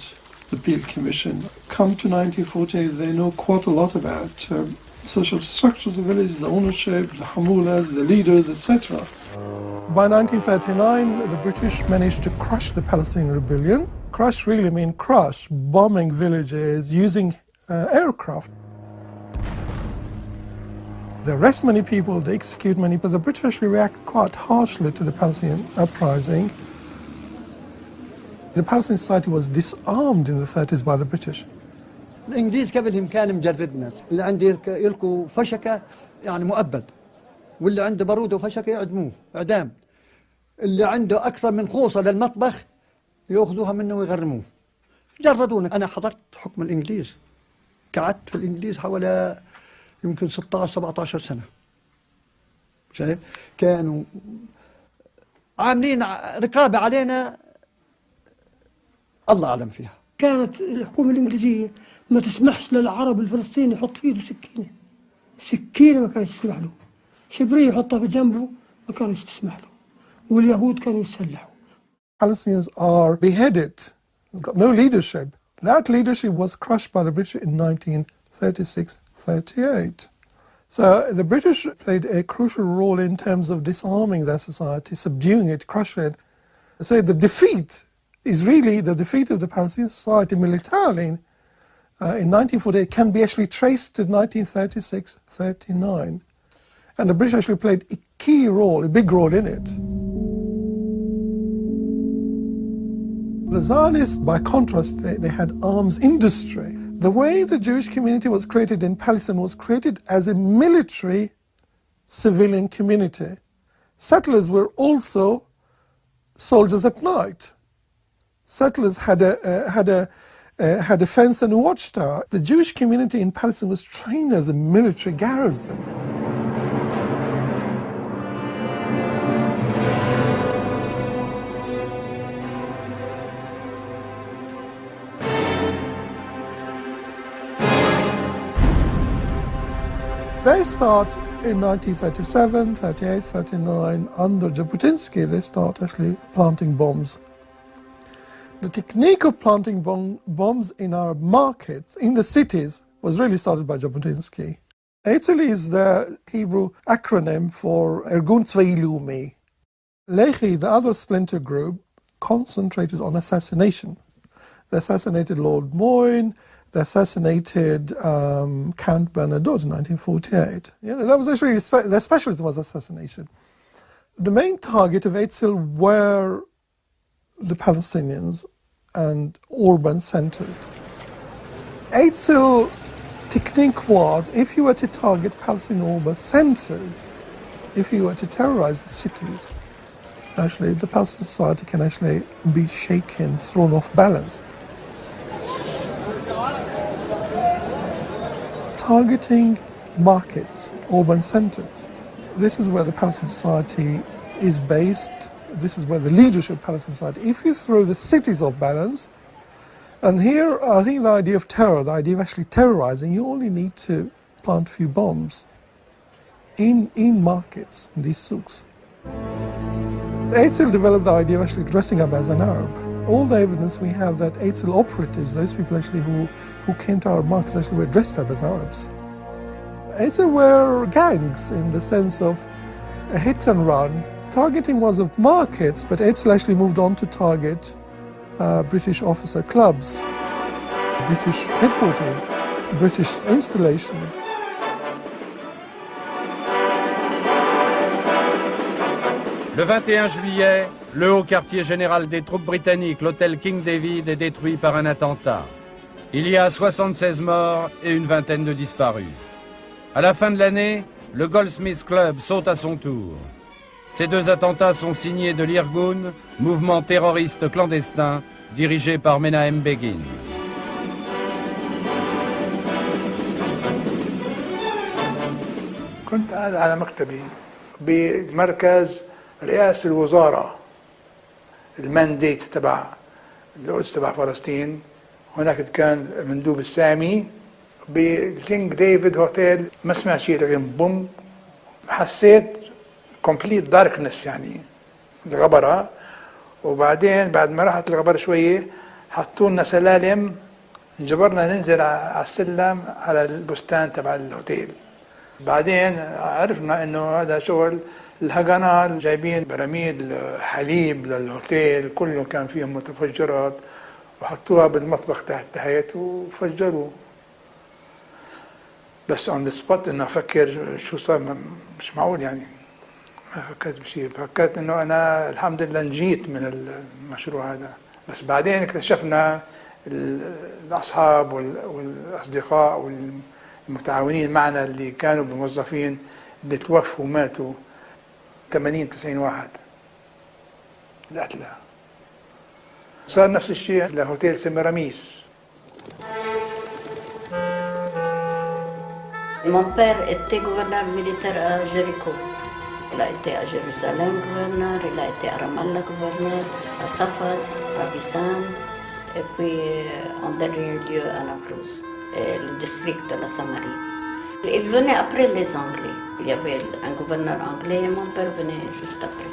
the Peel Commission. Come to 1948, they know quite a lot about social structures of villages, the ownership, the hamulas, the leaders, etc. By 1939, the British managed to crush the Palestinian rebellion. Crush really means crush, bombing villages, using aircraft. They arrest many people, they execute many, but the British actually react quite harshly to the Palestinian uprising. The Palestinian society was disarmed in the 30s by the British. الإنجليز قبلهم كان مجردنا، اللي عنده يلقوا فشكة يعني مؤبد، واللي عنده بارود وفشكة يعدموه إعدام، اللي عنده أكثر من خوصة للمطبخ يأخذوها منه ويغرموه. جردونا. أنا حضرت حكم الإنجليز، قعدت في الإنجليز حوالي يمكن 16-17 سنة. شايف؟ كانوا عاملين رقابة علينا الله أعلم فيها. كانت الحكومة الإنجليزية ما تسمحش للعرب الفلسطيني يحط في ايده سكينة ما كانش تسمح له، شبرية يحطها بجنبه ما كانش تسمح له، واليهود كانوا يسلحوا. Palestinians are beheaded. They've got no leadership. That leadership was crushed by the British in 1936-38. So the British played a crucial role in terms of disarming their society, subduing it, crushing it. So the defeat is really the defeat of the Palestinian society militarily in 1948 can be actually traced to 1936-39. And the British actually played a key role, a big role in it. The Zionists, by contrast, they had arms industry. The way the Jewish community was created in Palestine was created as a military civilian community. Settlers were also soldiers at night. Settlers had a fence and a watchtower. The Jewish community in Palestine was trained as a military garrison. They start in 1937, 38, 39, under Jabotinsky, they start actually planting bombs. The technique of planting bombs in our markets, in the cities, was really started by Jabotinsky. Eitzel is the Hebrew acronym for Ergun Tzvai Leumi. Lehi, the other splinter group, concentrated on assassination. They assassinated Lord Moyne, they assassinated Count Bernadotte in 1948. That was actually their specialism was assassination. The main target of Eitzel were the Palestinians and urban centers. Eitzel technique was, if you were to target Palestinian urban centers, if you were to terrorize the cities, actually the Palestinian society can actually be shaken, thrown off balance. Targeting markets, urban centers. This is where the Palestinian society is based. This is where the leadership of Palestinian society. If you throw the cities off balance, and here I think the idea of terror, the idea of actually terrorizing, you only need to plant a few bombs in markets, in these souks. Eitzel developed the idea of actually dressing up as an Arab. All the evidence we have that Eitzel operatives, those people actually who came to Arab markets actually were dressed up as Arabs. Eitzel were gangs in the sense of a hit and run. Targeting was of markets, but Eitzel actually moved on to target British officer clubs, British headquarters, British installations. Le 21 juillet, le haut quartier général des troupes britanniques, l'hôtel King David, est détruit par un attentat. Il y a 76 morts et une vingtaine de disparus. À la fin de l'année, le Goldsmiths Club saute à son tour. Ces deux attentats sont signés de l'Irgun, mouvement terroriste clandestin dirigé par Menahem Begin. كنت قاعد على مكتبي بمركز رئاسة الوزارة المانديت تبع القدس تبع فلسطين. هناك كان مندوب السامي بالكينج ديفيد هوتيل. ما سمعت شيء لكن بوم، حسيت كومبليت داركنس يعني الغبرة. وبعدين بعد ما راحت الغبرة شوية حطوا لنا سلالم، انجبرنا ننزل على السلم على البستان تبع الهوتيل. بعدين عرفنا انه هذا شغل الهجنة، جايبين براميل حليب للهوتيل كله كان فيهم متفجرات وحطوها بالمطبخ تحت وفجروا. بس on the spot انه افكر شو صار، مش معقول يعني، ما فكرت بشيء. فكرت انه انا الحمد لله نجيت من المشروع هذا. بس بعدين اكتشفنا الاصحاب والاصدقاء والمتعاونين معنا اللي كانوا بموظفين اللي توفوا وماتوا 80-90 واحد القتلى. صار نفس الشيء لهوتيل سميراميس. Mon père était gouverneur militaire à Jéricho. Il a été à Jérusalem gouverneur, il a été à Ramallah gouverneur, à Safad, à Bissam, et puis en dernier lieu à Naplouse, et le district de la Samarie. Il venait après les Anglais. Il y avait un gouverneur anglais et mon père venait juste après.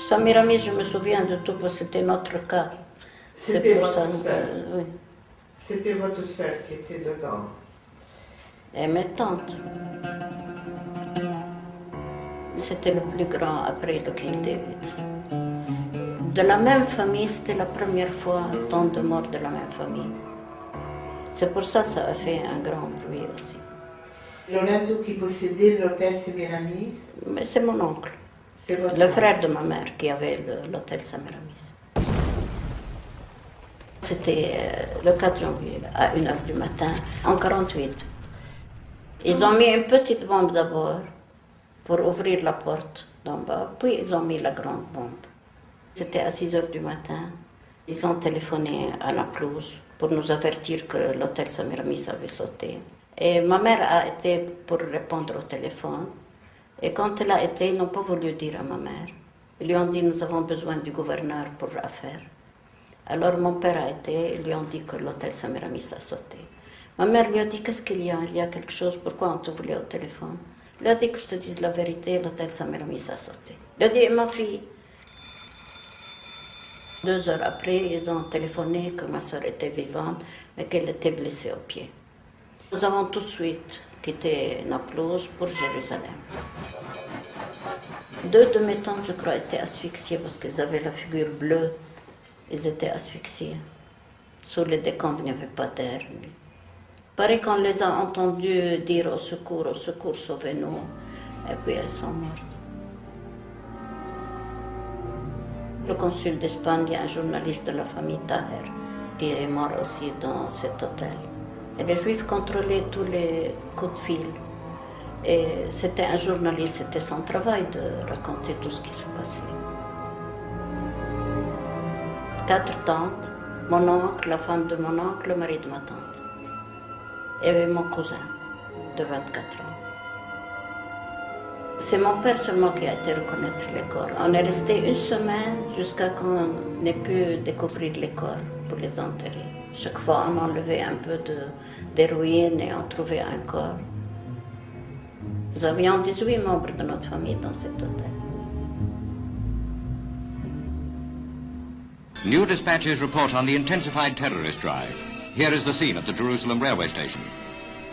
Samiramis, je me souviens de tout parce que c'était notre cas. C'était pour votre ça. sœur. Oui. C'était votre sœur qui était dedans. Et mes tantes. C'était le plus grand après le King David. De la même famille, c'était la première fois tant de morts de la même famille. C'est pour ça que ça a fait un grand bruit aussi. Lorenzo qui possédait l'hôtel Semiramis. Mais c'est mon oncle. C'est votre Le oncle. frère de ma mère qui avait l'hôtel Semiramis. C'était le 4 janvier, à 1h du matin, en 48. Ils ont mis une petite bombe d'abord pour ouvrir la porte d'en bas, puis ils ont mis la grande bombe. C'était à 6h du matin. Ils ont téléphoné à Naplouse pour nous avertir que l'hôtel Semiramis avait sauté. Et ma mère a été pour répondre au téléphone. Et quand elle a été, ils n'ont pas voulu dire à ma mère. Ils lui ont dit, nous avons besoin du gouverneur pour affaire. Alors mon père a été, ils lui ont dit que l'hôtel Semiramis a sauté. Ma mère lui a dit, qu'est-ce qu'il y a? Il y a quelque chose, pourquoi on te voulait au téléphone? Il a dit que je te dise la vérité, l'hôtel Semiramis a sauté. Il a dit, ma fille. 2 heures après, ils ont téléphoné que ma soeur était vivante, mais qu'elle était blessée au pied. Nous avons tout de suite quitté Naplouse pour Jérusalem. 2 de mes tantes, je crois, étaient asphyxiées parce qu'ils avaient la figure bleue. Ils étaient asphyxiés. Sous les décombres, il n'y avait pas d'air. Pareil qu'on les a entendus dire au secours, sauvez-nous. Et puis elles sont mortes. Le consul d'Espagne, il y a un journaliste de la famille Taher qui est mort aussi dans cet hôtel. Et les Juifs contrôlaient tous les coups de fil. Et c'était un journaliste, c'était son travail de raconter tout ce qui se passait. 4 tantes, mon oncle, la femme de mon oncle, le mari de ma tante. Et mon cousin de 24 ans. C'est mon père seulement qui a été reconnaître les corps. On est resté 1 semaine jusqu'à qu'on ait pu découvrir les corps pour les enterrer. Chaque fois, on enlevait un peu des ruines et on trouvait un corps. Nous avions 18 membres de notre famille dans cet hôtel. New dispatches report on the intensified terrorist drive. Here is the scene at the Jerusalem railway station.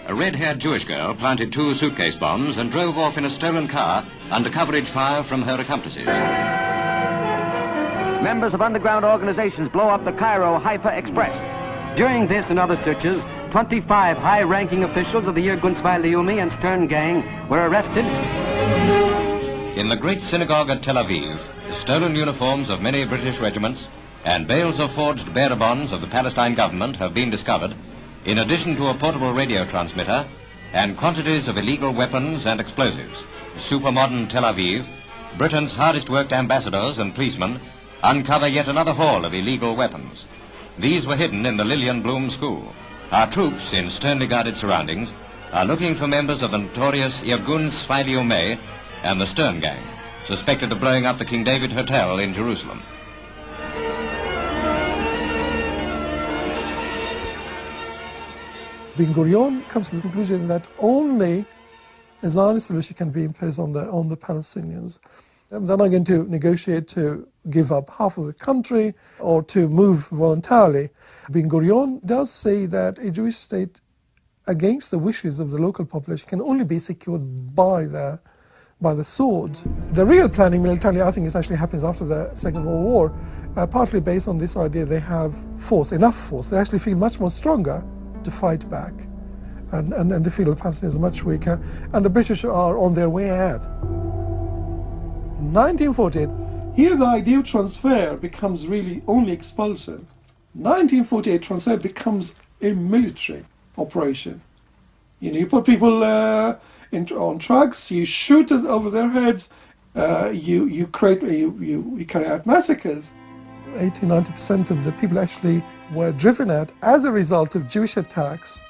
A red-haired Jewish girl planted 2 suitcase bombs and drove off in a stolen car under coverage fire from her accomplices. Members of underground organizations blow up the Cairo-Haifa Express. During this and other searches, 25 high-ranking officials of the Irgun-Tzvai Leumi and Stern gang were arrested. In the great synagogue at Tel Aviv, stolen uniforms of many British regiments and bales of forged bearer bonds of the Palestine government have been discovered, in addition to a portable radio transmitter and quantities of illegal weapons and explosives. Supermodern Tel Aviv, Britain's hardest worked ambassadors and policemen, uncover yet another haul of illegal weapons. These were hidden in the Lillian Bloom School. Our troops, in sternly guarded surroundings, are looking for members of the notorious Irgun Tzvai Leumi and the Stern gang, suspected of blowing up the King David Hotel in Jerusalem. Ben Gurion comes to the conclusion that only a Zionist solution can be imposed on the Palestinians. They're not going to negotiate to give up half of the country or to move voluntarily. Ben Gurion does say that a Jewish state against the wishes of the local population can only be secured by the sword. The real planning militarily, I think, actually happens after the Second World War, partly based on this idea they have force, enough force. They actually feel much more stronger to fight back, and they feel the Palestinians are much weaker, and the British are on their way ahead. In 1948, here the idea of transfer becomes really only expulsion. 1948, transfer becomes a military operation. You put people on trucks, you shoot it over their heads, you carry out massacres. 80–90% of the people actually were driven out as a result of Jewish attacks,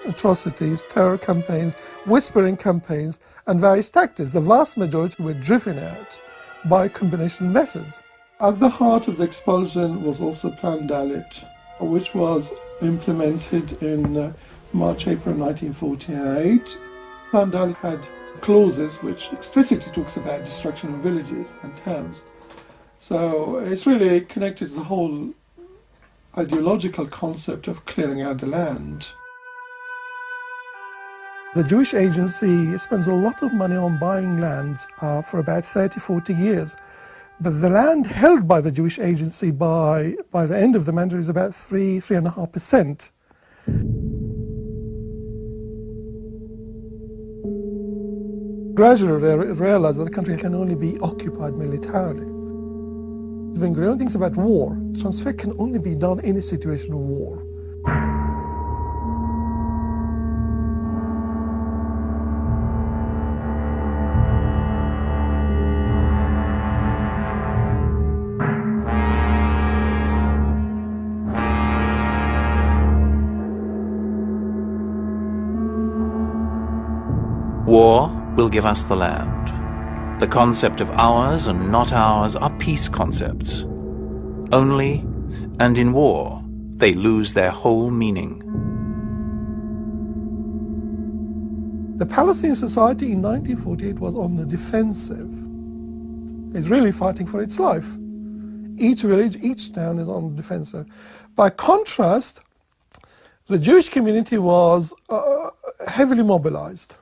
atrocities, terror campaigns, whispering campaigns, and various tactics. The vast majority were driven out by combination methods. At the heart of the expulsion was also Plan Dalit, which was implemented in March-April 1948. Plan Dalit had clauses which explicitly talks about destruction of villages and towns. So it's really connected to the whole ideological concept of clearing out the land. The Jewish Agency spends a lot of money on buying land for about 30–40 years. But the land held by the Jewish Agency by the end of the mandate is about 3–3.5%. Gradually they realized that the country can only be occupied militarily. There's been growing things about war. Transfer can only be done in a situation of war. War will give us the land. The concept of ours and not ours are peace concepts. Only, and in war, they lose their whole meaning. The Palestinian society in 1948 was on the defensive. It's really fighting for its life. Each village, each town is on the defensive. By contrast, the Jewish community was heavily mobilized.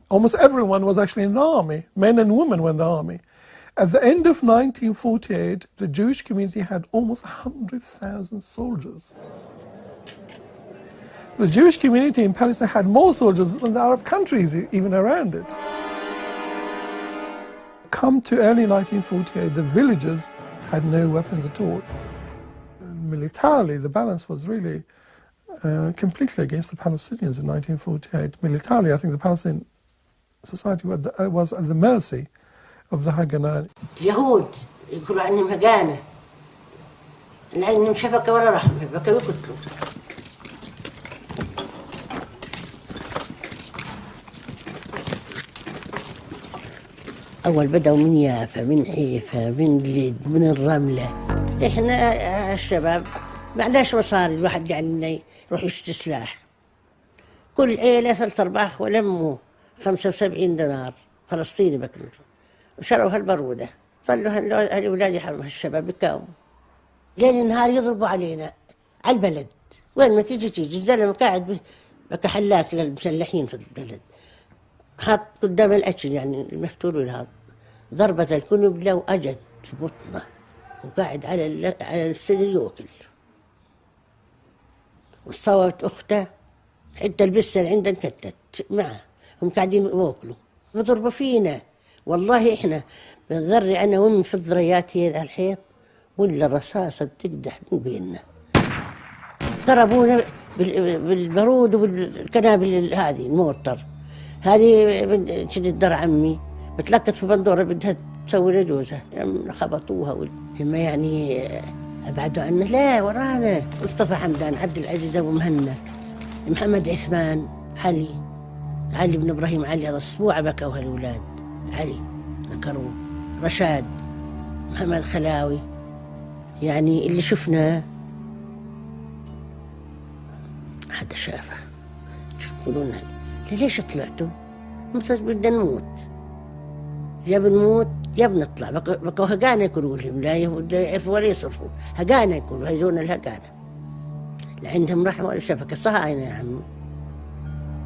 Almost everyone was actually in the army. Men and women were in the army. At the end of 1948, the Jewish community had almost 100,000 soldiers. The Jewish community in Palestine had more soldiers than the Arab countries even around it. Come to early 1948, the villages had no weapons at all. Militarily, the balance was really completely against the Palestinians in 1948. Militarily, I think the Palestinian society was at the mercy of the Haganah. اليهود يقولوا عنهم هجانة، لأنهم شفقة ولا رحمة، بكوا يقتلوا. أول بدأوا من يافا، من حيفا، من جليد، من الرملة. إحنا الشباب بعداش مصاري، الواحد قاعد يروح يشتري سلاح. كل عيلة 3/4 ولموا 75 دينار فلسطيني بكلوا، وشروا هالبرودة. ظلوا هالأولاد يحرموا الشباب بكاوموا. ليل النهار يضربوا علينا على البلد. وين ما تيجي الزلمة قاعد بكحلاك للمسلحين في البلد. حاط قدام الأكل يعني المفتول والهذا. ضربة الكنبلة وأجت في بطنه وقاعد على السدر يوكل. وصوت أخته حتى البسة اللي عندها انكتت معه. هم قاعدين يوكلوا بضربوا فينا. والله إحنا بنضر أنا وأمي في الذريات هي على الحيط ولا الرصاصة بتقدح من بيننا. ضربونا بالبارود وبالقنابل هذه الموتر. هذه شنو الدار عمي بتلقت في بندورة بدها تسوي لجوزها خبطوها هم يعني أبعدوا عنا. لا ورانا مصطفى حمدان، عبد العزيز أبو مهنا، محمد عثمان، علي بن إبراهيم، علي هذا أسبوع بكوا هالأولاد. علي ذكروه، رشاد، محمد خلاوي، يعني اللي شفناه حدا شافه. يقولون ليش طلعتوا؟ بدنا نموت، يا بنموت يا بنطلع. بكوا هقانا يقولوا لهم، لا يعرفوا ولا يصرفوا، هقانا يقولوا هيزونا الهقانا. لا عندهم رحمة ولا شفقة. صهاينة يا عم،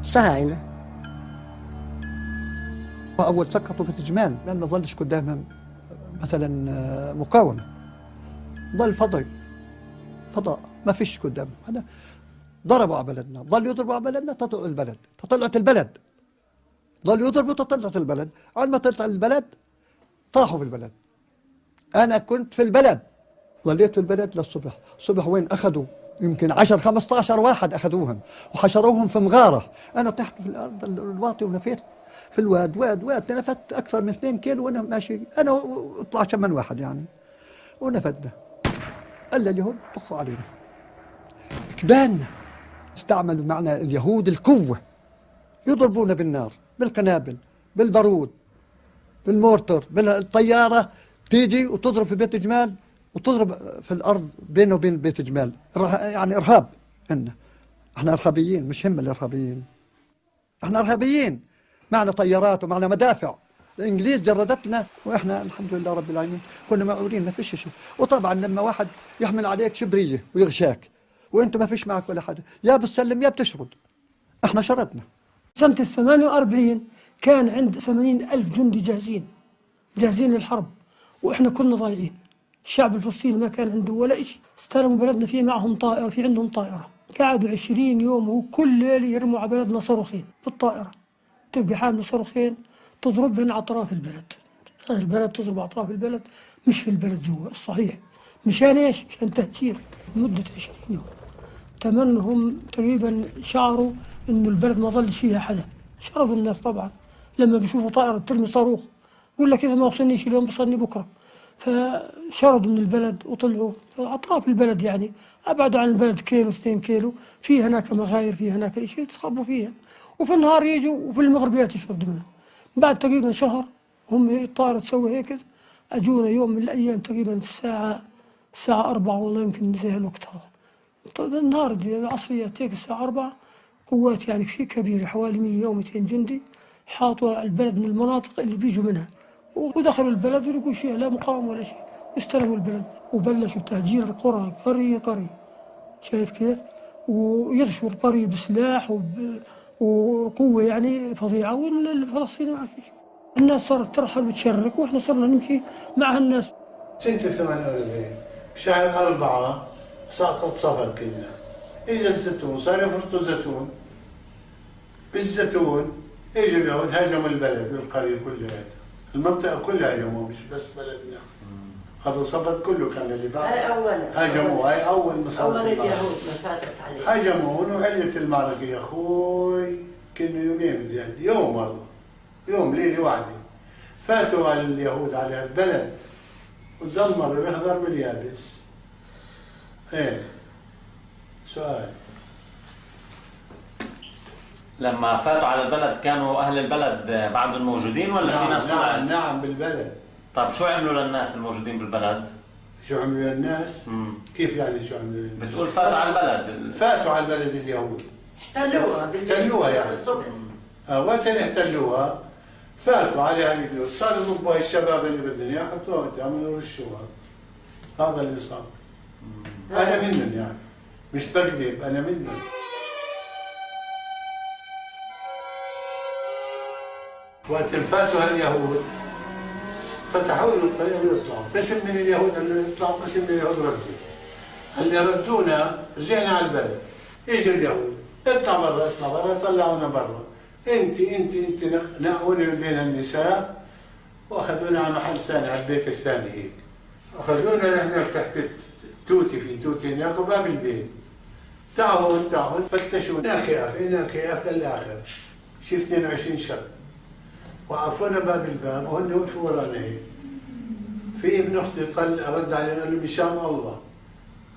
صهاينة. أول سقطوا بتجمال لأن ما ظلش قدامهم مثلا مقاومة، ظل فضاء ما فيش قدامهم. هذا ضربوا على بلدنا، ظل يضربوا على بلدنا، تطلع البلد، تطلعت البلد، ظل يضربوا تطلعت البلد. على ما تطلع البلد طاحوا في البلد. أنا كنت في البلد، ظليت في البلد للصبح. الصبح وين أخذوا؟ يمكن 10-15 واحد أخذوهم وحشروهم في مغارة. أنا طحت في الأرض الواطي ونفيت في واد نفت أكثر من 2 كيلو وأنا ماشي، أنا وطلع 8 واحد يعني ونفدنا. إلا اليهود طخوا علينا. كباننا استعملوا معنا اليهود القوة، يضربونا بالنار، بالقنابل، بالبارود، بالمورتر، بالطيارة تيجي وتضرب في بيت جمال وتضرب في الأرض بينه وبين بيت جمال. يعني إرهاب. احنا إرهابيين، مش هم الإرهابيين، احنا إرهابيين. معنا طيارات ومعنا مدافع. الإنجليز جردتنا وإحنا الحمد لله رب العالمين كنا معولين، ما فيش شيء. وطبعا لما واحد يحمل عليك شبرية ويغشاك وإنت ما فيش معك ولا حدا، يا بتسلم يا بتشرد. احنا شردنا. سنة 48 كان عند 80,000 جندي جاهزين للحرب، وإحنا كنا ضايعين. الشعب الفلسطيني ما كان عنده ولا إشي. استلموا بلدنا، في معهم طائرة، في عندهم طائرة. قعدوا 20 يوم وكل ليلة يرموا على بلدنا صاروخين بالطائرة. تبقى حامل صاروخين تضربهن على أطراف البلد. البلد تضرب أطراف البلد، مش في البلد جوا. الصحيح مشان إيش؟ مشان تهجير لمدة 20 يوم. تمنهم تقريبا شعروا إنه البلد ما ظلش فيها حدا. شردوا الناس طبعا لما بيشوفوا طائرة بترمي صاروخ، يقول لك إذا ما وصلنيش اليوم بصلني بكرة. فشردوا من البلد وطلعوا أطراف البلد، يعني أبعدوا عن البلد كيلو 2 كيلو. في هناك مغاير، في هناك شيء يتخبوا فيها، وفي النهار يجوا وفي المغرب يشردوا منها. بعد تقريبا شهر هم الطائرة تسوي هيك، أجونا يوم من الأيام تقريبا الساعة 4 والله يمكن زي الوقت هذا. طيب النهار دي العصرية هيك الساعة 4 قوات يعني كثير كبيرة، حوالي 100 أو 200 جندي حاطوا البلد من المناطق اللي بيجوا منها، ودخلوا البلد ولقوا فيها لا مقاومة ولا شيء، واستلموا البلد وبلشوا بتهجير القرى قرية. شايف كيف؟ ويرشوا القرية بسلاح وقوة يعني فظيعة، والفلسطيني ما شيء. الناس صارت ترحل وتشرك، واحنا صرنا نمشي مع الناس. سنة 48 بشهر 4 سقطت صفد كلنا. اجى الزيتون، صار يفرطوا زيتون. بالزيتون اجوا اليهود هاجموا البلد والقرية كلها، المنطقة كلها هاجموها، مش بس بلدنا. هذا صفد كله كان اللي بعد هاجموه. هاي أول مصارعة اليهود ما فاتت عليه. هاجموه وعليت المعركة يا أخوي، كانوا يومين بدي عندي، يوم والله، يوم ليلة واحدة. فاتوا اليهود على البلد ودمروا الأخضر باليابس. إيه سؤال. لما فاتوا على البلد كانوا أهل البلد بعدهم موجودين ولا في ناس طلعت؟ نعم بالبلد. طب شو عملوا للناس الموجودين بالبلد؟ شو عملوا للناس؟ كيف يعني شو عملوا للناس؟ بتقول فاتوا على البلد. فاتوا على البلد اليهود. احتلوها يعني. وقت احتلوها فاتوا عليها البيوت، صاروا يضربوا الشباب اللي بدهم اياه يحطوها قدامهم ويرشوها. هذا اللي صار. انا منهم يعني، مش بكذب، انا منهم. وقت فاتوا هاليهود فتحوا له الطريق ويطلعوا، قسم من اليهود اللي يطلعوا، قسم من اليهود ردوا. اللي ردونا رجعنا على البلد، اجوا اليهود اطلع برا، طلعونا برا. انت نقوني بين النساء واخذونا على محل ثاني، على البيت الثاني هيك. اخذونا نحن تحت توتي، في توتي هناك وباب البيت. تعالوا فتشوا إنا كياف للاخر. شي 22 شاب. وقفونا باب الباب وهن وقفوا ورانا هيك. في ابن اختي رد علينا قال له مشان الله.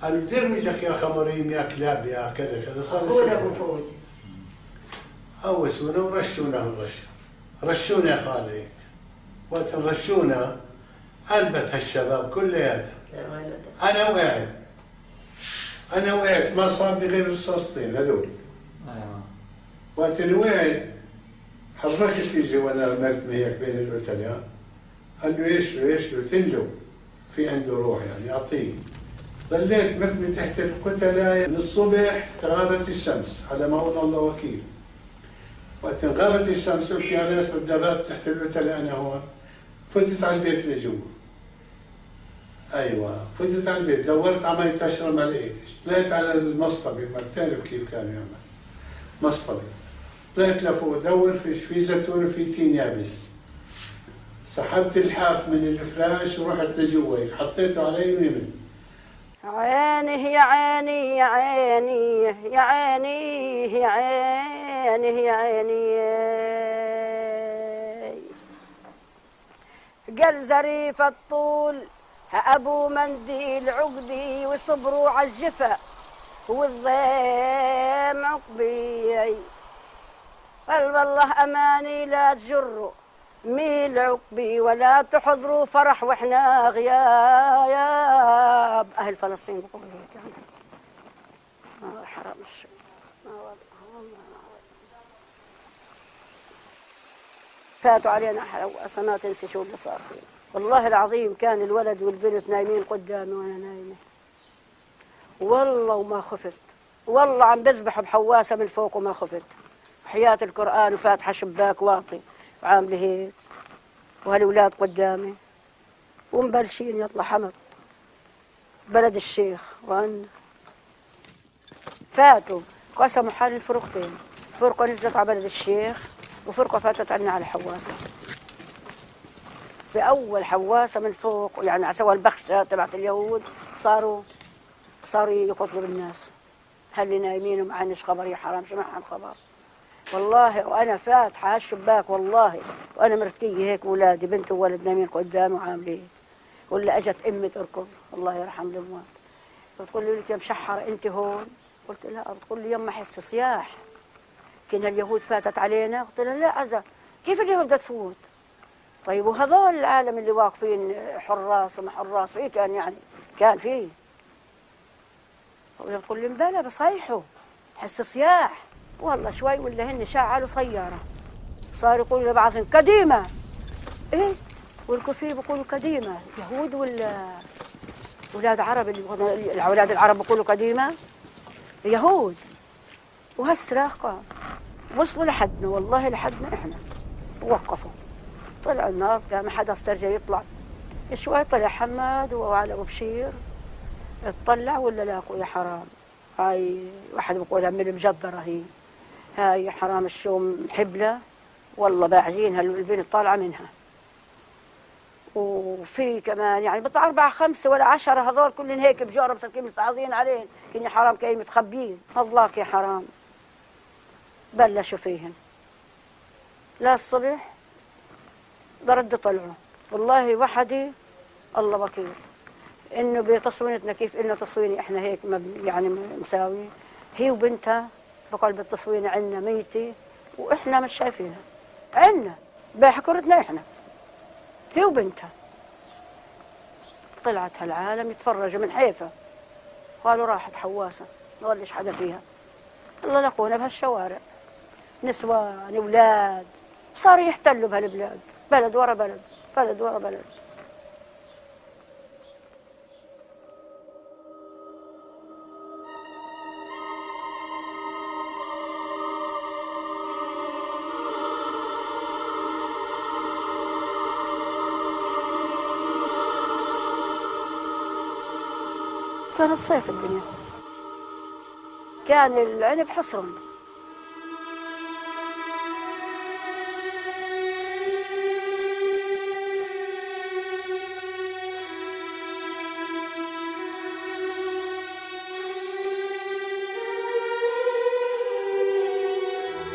قالوا دير وجهك يا خمريم يا كلاب يا كذا كذا. صار اخونا ابو فوزي. هوسونا ورشونا هالرشه. رشونا يا خالي. وقت رشونا ألبت هالشباب كلياتها. أنا وقعت ما صار بغير رصاصتين هذول. وقت اللي وقعت حركت يجي وانا مرتمي هيك بين القتلة. قال له يشلو تنلو في عنده روح يعني أعطيه. ظليت مرتمي تحت القتلة من الصبح تغابت الشمس على ما قول الله وكيل. وقت غابت الشمس قلت يا ناس بدي أبات تحت القتلة أنا هون. فتت على البيت لجوا. أيوة فتت على البيت دورت على مي تشرب ما لقيتش. طلعت على المصطبة، ما بتعرف كيف كانوا يعمل مصطبة. طلعت لفوق دور في زيتون وفي تين يابس. سحبت الحاف من الفراش ورحت لجوا حطيته علي ونمت. عيني يا عيني يا عيني يا عيني يا عيني يا عيني قال زريف الطول أبو منديل عقدي وصبروا عالجفا والضيم عقبي والله أماني لا تجروا ميل عقبي ولا تحضروا فرح وإحنا غياب. أهل فلسطين بقولوا هيك يعني حرام الشيء. فاتوا علينا حواسة ما تنسي شو اللي صار فيه. والله العظيم كان الولد والبنت نايمين قدامي وانا نايمه، والله وما خفت، والله عم بذبحوا بحواسه من فوق وما خفت، حياة القرآن وفاتحه شباك واطي وعامله هيك وهالولاد قدامي ومبلشين يلا حمد بلد الشيخ. وأن فاتوا قسموا حال الفرقتين، فرقة نزلت على بلد الشيخ وفرقة فاتت عنا على حواسة. بأول حواسة من فوق يعني على سوى البخشة تبعت اليهود صاروا يقتلوا بالناس. هل نايمين وما عنش خبر يا حرام شو معهم خبر والله. وأنا فاتحة هالشباك والله وأنا مرتكية هيك ولادي بنت وولد نايمين قدامي وعاملين. ولا أجت أمي تركض الله يرحم الأموات بتقول لي لك يا مشحرة أنت هون؟ قلت لا. بتقول لي يما حس صياح كنا اليهود فاتت علينا. قلت لها لا عزة كيف اليهود بدها تفوت؟ طيب وهذول العالم اللي واقفين حراس وما حراس فيه كان يعني كان فيه. بتقول لي مبلا بصيحوا حس صياح والله شوي ولا هن شعلوا سيارة صاروا يقولوا لبعضهم قديمة. ايه والكفير بيقولوا قديمة يهود ولا أولاد عرب اللي أولاد العرب بيقولوا قديمة يهود. وهالصراخ قام وصلوا لحدنا والله لحدنا احنا ووقفوا. طلع النار ما حدا استرجع يطلع شوي. طلع حماد وعلى أبو بشير اطلع ولا لاقوا يا حرام. هاي واحد بيقولها من المجدرة هاي حرام الشوم حبلة والله باعجينها البنت طالعة منها. وفي كمان يعني بطلع 4 5 ولا 10 هذول كلهم هيك بجارة مسكين مستعاضين عليهم كني حرام كاين متخبيين. الله يا حرام بلشوا فيهن لا الصبح ضرد طلعوا. والله وحدي الله وكيل انه بتصوينتنا كيف انه تصويني احنا هيك يعني مساوي هي وبنتها بقلب التصوين عندنا ميتة واحنا مش شايفينها عندنا بحكرتنا احنا هي وبنتها. طلعت هالعالم يتفرجوا من حيفا قالوا راحت حواسة ما ظلش حدا فيها. الله لقونا بهالشوارع نسوان اولاد صاروا يحتلوا بهالبلاد بلد ورا بلد بلد ورا بلد. كانت صيف الدنيا كان العنب حصرا.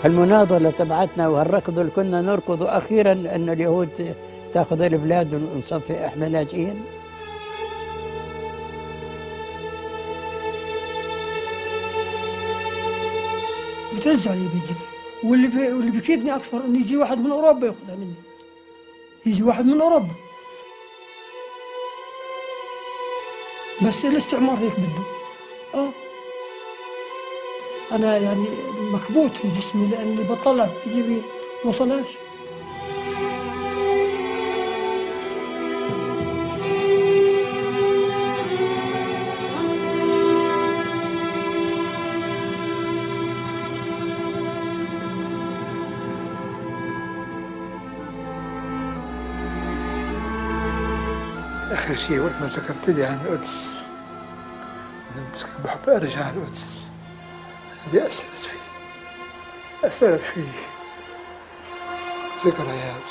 المناضلة تبعتنا وهالركض اللي كنا نركضه أخيرا أن اليهود تأخذ البلاد ونصفي إحنا لاجئين. بترجع لي بيجي واللي بكيدني أكثر إنه يجي واحد من أوروبا يأخذها مني. يجي واحد من أوروبا بس الاستعمار هيك بده. أنا يعني مكبوت في جسمي لأني بطلع بيجي وصلاش. آخر شيء وقت ما ذكرت لي عن القدس أنا كنت بحب أرجع على القدس. هذه أثرت في ذكريات.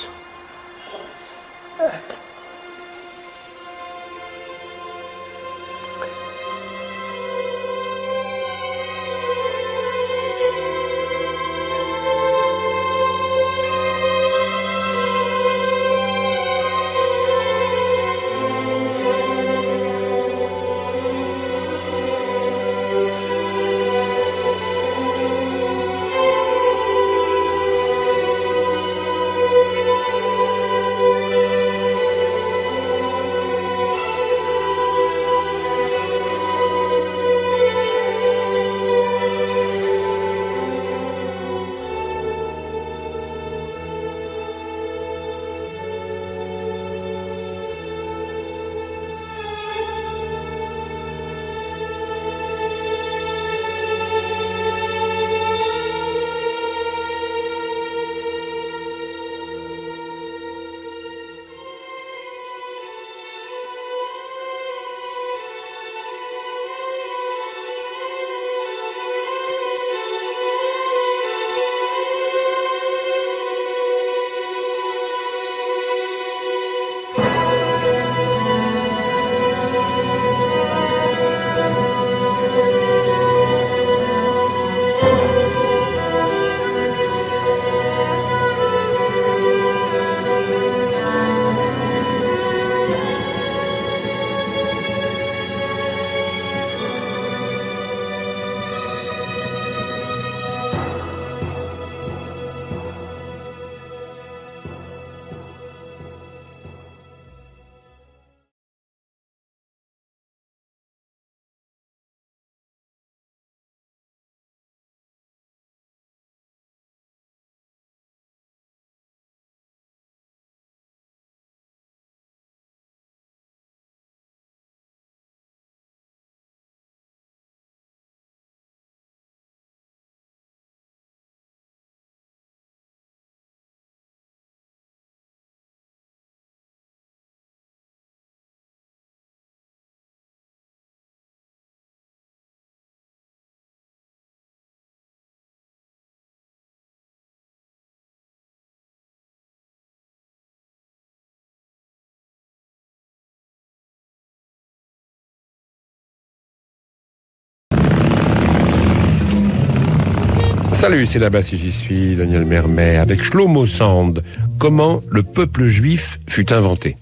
Salut, c'est là-bas si j'y suis, Daniel Mermet, avec Shlomo Sand. Comment le peuple juif fut inventé.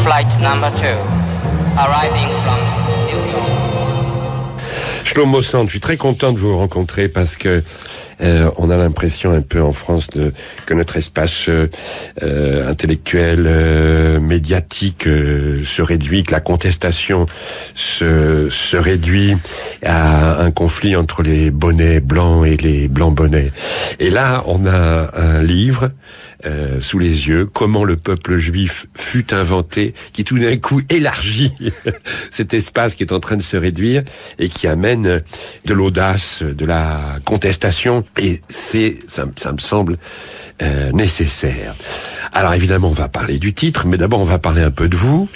Flight number 2, arriving from New York. Shlomo Sand, je suis très content de vous rencontrer parce que on a l'impression un peu en France que notre espace intellectuel, médiatique se réduit, que la contestation se réduit à un conflit entre les bonnets blancs et les blancs bonnets. Et là, on a un livre sous les yeux, Comment le peuple juif fut inventé, qui tout d'un coup élargit cet espace qui est en train de se réduire et qui amène de l'audace, de la contestation. Et ça me semble nécessaire. Alors évidemment, on va parler du titre, mais d'abord on va parler un peu de vous.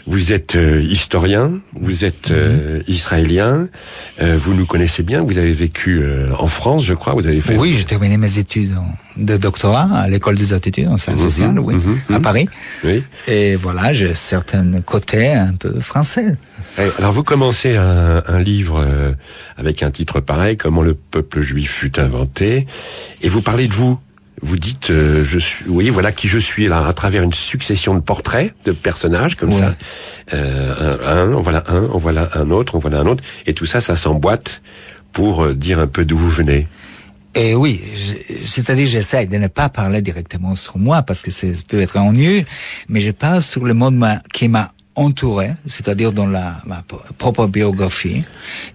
Vous êtes historien, vous êtes israélien, vous nous connaissez bien, vous avez vécu en France, je crois, vous avez fait... Oui, j'ai terminé mes études de doctorat à l'école des hautes études en sciences sociales, à Paris. Oui. Et voilà, j'ai certains côtés un peu français. Alors vous commencez un livre avec un titre pareil, Comment le peuple juif fut inventé, et vous parlez de vous. Vous dites, voilà qui je suis, là, à travers une succession de portraits, de personnages, comme ça. On voilà un autre, et tout ça, ça s'emboîte pour dire un peu d'où vous venez. Et oui, c'est-à-dire j'essaie de ne pas parler directement sur moi, parce que ça peut être ennuyeux, mais je parle sur le monde qui m'a entouré, c'est-à-dire dans ma propre biographie,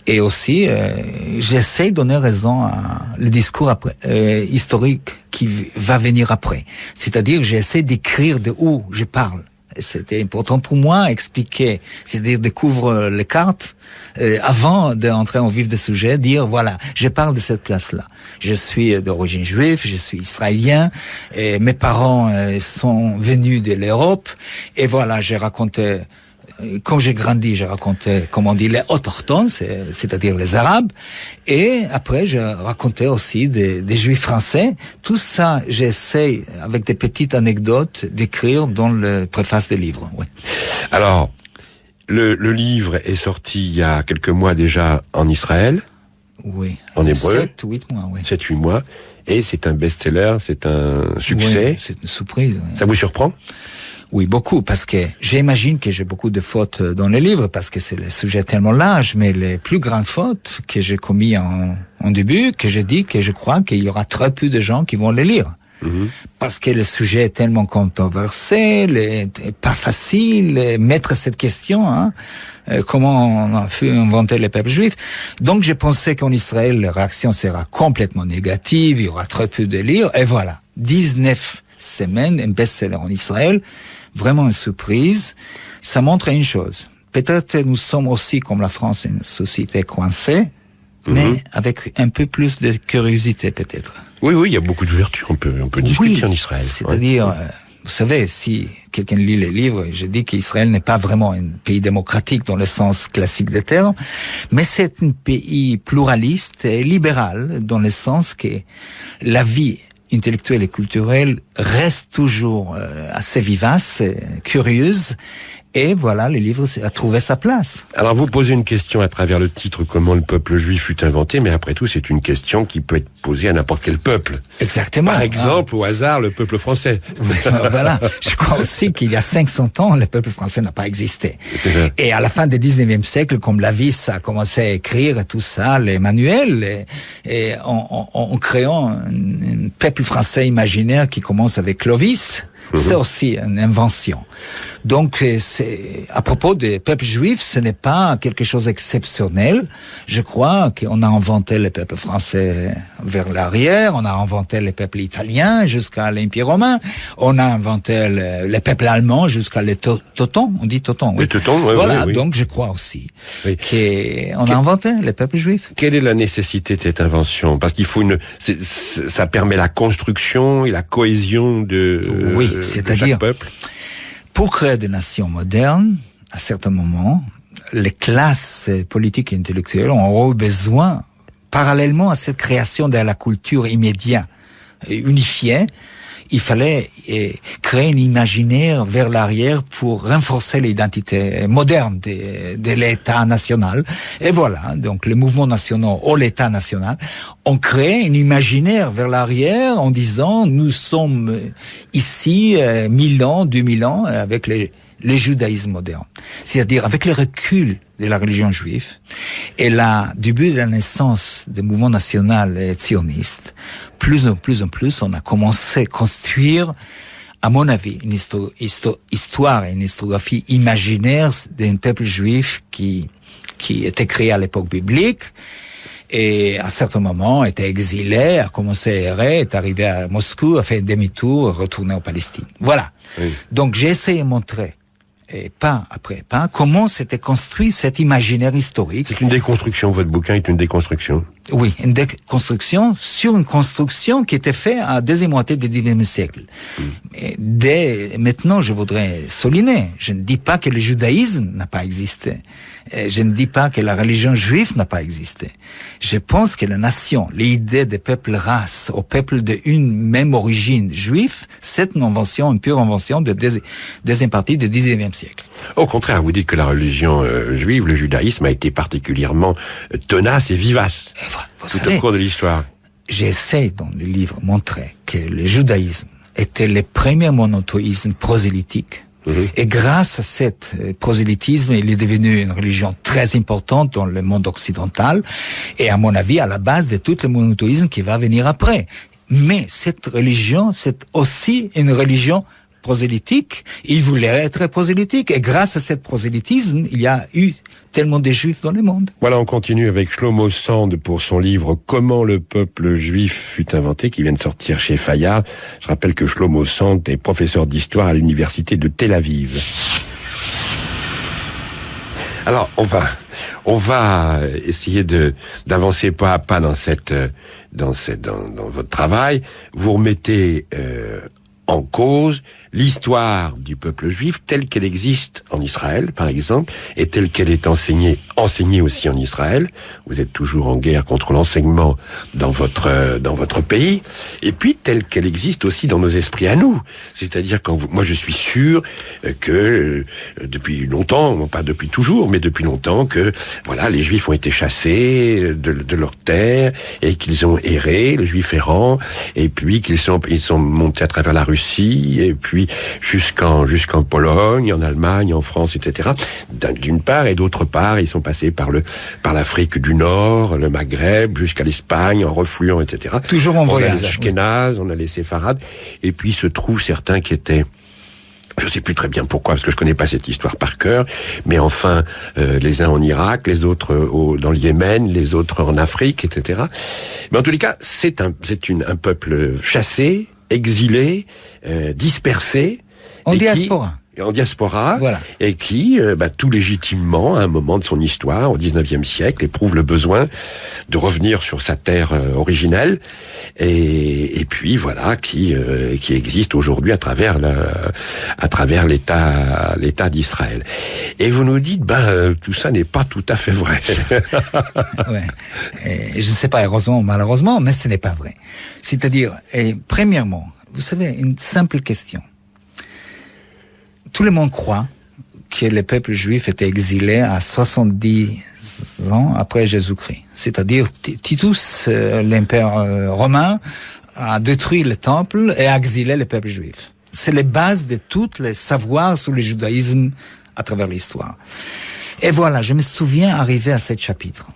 et aussi j'essaie de donner raison à le discours historique qui va venir après. C'est-à-dire j'essaie d'écrire de où je parle. C'était important pour moi expliquer, c'est-à-dire découvrir les cartes avant d'entrer en vif du sujet, dire voilà, je parle de cette place-là. Je suis d'origine juive, je suis israélien, et mes parents sont venus de l'Europe, et voilà, j'ai raconté. Quand j'ai grandi, j'ai raconté, comme on dit, les autochtones, c'est-à-dire les Arabes. Et après, j'ai raconté aussi des Juifs français. Tout ça, j'essaie, avec des petites anecdotes, d'écrire dans le préface des livres. Oui. Alors, le livre est sorti il y a quelques mois déjà en Israël. Oui. En hébreu. 7-8 mois, oui. 7-8 mois. Et c'est un best-seller, c'est un succès. Oui, c'est une surprise. Oui. Ça vous surprend? Oui, beaucoup, parce que j'imagine que j'ai beaucoup de fautes dans le livre, parce que c'est le sujet tellement large, mais les plus grandes fautes que j'ai commises en début, que je dis que je crois qu'il y aura très peu de gens qui vont les lire. Parce que le sujet est tellement controversé, pas facile, mettre cette question, comment on a fait inventer le peuple juif. Donc je pensais qu'en Israël, la réaction sera complètement négative, il y aura très peu de lire, et voilà, 19 semaines, un best-seller en Israël, vraiment une surprise. Ça montre une chose. Peut-être nous sommes aussi, comme la France, une société coincée, mais avec un peu plus de curiosité peut-être. Oui, il y a beaucoup d'ouverture, on peut discuter en Israël. C'est-à-dire, vous savez, si quelqu'un lit les livres, je dis qu'Israël n'est pas vraiment un pays démocratique dans le sens classique des termes, mais c'est un pays pluraliste et libéral dans le sens que la vie intellectuelle et culturelle reste toujours assez vivace, curieuse, et voilà, le livre a trouvé sa place. Alors vous posez une question à travers le titre, comment le peuple juif fut inventé, mais après tout c'est une question qui peut être posée à n'importe quel peuple. Exactement. Par exemple, au hasard, le peuple français. Voilà, je crois aussi qu'il y a 500 ans, le peuple français n'a pas existé. Et à la fin du 19e siècle, comme Lavis a commencé à écrire tout ça, les manuels, et en créant un peuple français imaginaire qui commence avec Clovis, c'est aussi une invention. Donc, c'est à propos des peuples juifs, ce n'est pas quelque chose d'exceptionnel. Je crois qu'on a inventé le peuple français vers l'arrière, on a inventé le peuple italien jusqu'à l'Empire romain, on a inventé le peuple allemand jusqu'à les Teutons, on dit Teutons. Oui. Les Teutons, voilà, oui. donc je crois aussi qu'on a inventé le peuple juif. Quelle est la nécessité de cette invention? Parce qu'il faut ça permet la construction et la cohésion de c'est-à-dire, pour créer des nations modernes, à certains moments, les classes politiques et intellectuelles ont eu besoin, parallèlement à cette création de la culture immédiate et unifiée, il fallait créer un imaginaire vers l'arrière pour renforcer l'identité moderne de l'État national. Et voilà, donc les mouvements nationaux ou l'État national ont créé un imaginaire vers l'arrière en disant nous sommes ici 1000 ans, 2000 ans avec le judaïsme moderne. C'est-à-dire avec le recul de la religion juive et le début de la naissance des mouvements nationaux et sionistes, plus en plus, on a commencé à construire, à mon avis, une histoire et une historiographie imaginaire d'un peuple juif qui était créé à l'époque biblique et à certains moments était exilé, a commencé à errer, est arrivé à Moscou, a fait un demi-tour, retourné en Palestine. Voilà. Oui. Donc j'ai essayé de montrer, et pas après pas, comment s'était construit cet imaginaire historique. C'est une déconstruction, votre bouquin est une déconstruction. Oui, une déconstruction sur une construction qui était faite à la deuxième moitié du XIXe siècle. Et dès maintenant, je voudrais souligner, je ne dis pas que le judaïsme n'a pas existé. Je ne dis pas que la religion juive n'a pas existé. Je pense que la nation, l'idée des peuples races aux peuples d'une même origine juive, c'est une invention, une pure invention de deuxième partie du XIXe siècle. Au contraire, vous dites que la religion juive, le judaïsme, a été particulièrement tenace et vivace tout au cours de l'histoire. J'essaie dans le livre de montrer que le judaïsme était le premier monothéisme prosélytique. Et grâce à cet prosélytisme, il est devenu une religion très importante dans le monde occidental et à mon avis à la base de tout le monothéisme qui va venir après. Mais cette religion, c'est aussi une religion prosélytique. Il voulait être prosélytique et grâce à cet prosélytisme, il y a eu tellement de juifs dans le monde. Voilà, on continue avec Shlomo Sand pour son livre « Comment le peuple juif fut inventé » qui vient de sortir chez Fayard. Je rappelle que Shlomo Sand est professeur d'histoire à l'université de Tel Aviv. Alors, on va essayer d'avancer pas à pas dans votre travail. Vous remettez en cause l'histoire du peuple juif telle qu'elle existe en Israël, par exemple, et telle qu'elle est enseignée aussi en Israël. Vous êtes toujours en guerre contre l'enseignement dans votre pays, et puis telle qu'elle existe aussi dans nos esprits à nous. C'est-à-dire moi je suis sûr que depuis longtemps, non pas depuis toujours, mais depuis longtemps que voilà, les Juifs ont été chassés de leur terre et qu'ils ont erré, le Juif errant, et puis ils sont montés à travers la Russie et puis jusqu'en Pologne, en Allemagne, en France, etc. D'une part, et d'autre part, ils sont passés par l'Afrique du Nord, le Maghreb, jusqu'à l'Espagne, en refluant, etc. Toujours en voyage. On a les Ashkénazes, on a les Séfarades, et puis se trouvent certains qui étaient, je sais plus très bien pourquoi, parce que je connais pas cette histoire par cœur, mais enfin, les uns en Irak, les autres dans le Yémen, les autres en Afrique, etc. Mais en tous les cas, c'est un peuple chassé, exilé, dispersé. En diaspora. En diaspora, voilà. Et qui, tout légitimement, à un moment de son histoire, au XIXe siècle, éprouve le besoin de revenir sur sa terre originelle, et puis voilà, qui existe aujourd'hui à travers l'État d'Israël. Et vous nous dites, tout ça n'est pas tout à fait vrai. Ouais. Je ne sais pas, heureusement ou malheureusement, mais ce n'est pas vrai. C'est-à-dire, premièrement, vous savez, une simple question. Tout le monde croit que le peuple juif était exilé à 70 ans après Jésus-Christ. C'est-à-dire, Titus, l'empereur romain, a détruit le temple et a exilé le peuple juif. C'est la base de tous les savoirs sur le judaïsme à travers l'histoire. Et voilà, je me souviens arriver à ce chapitre.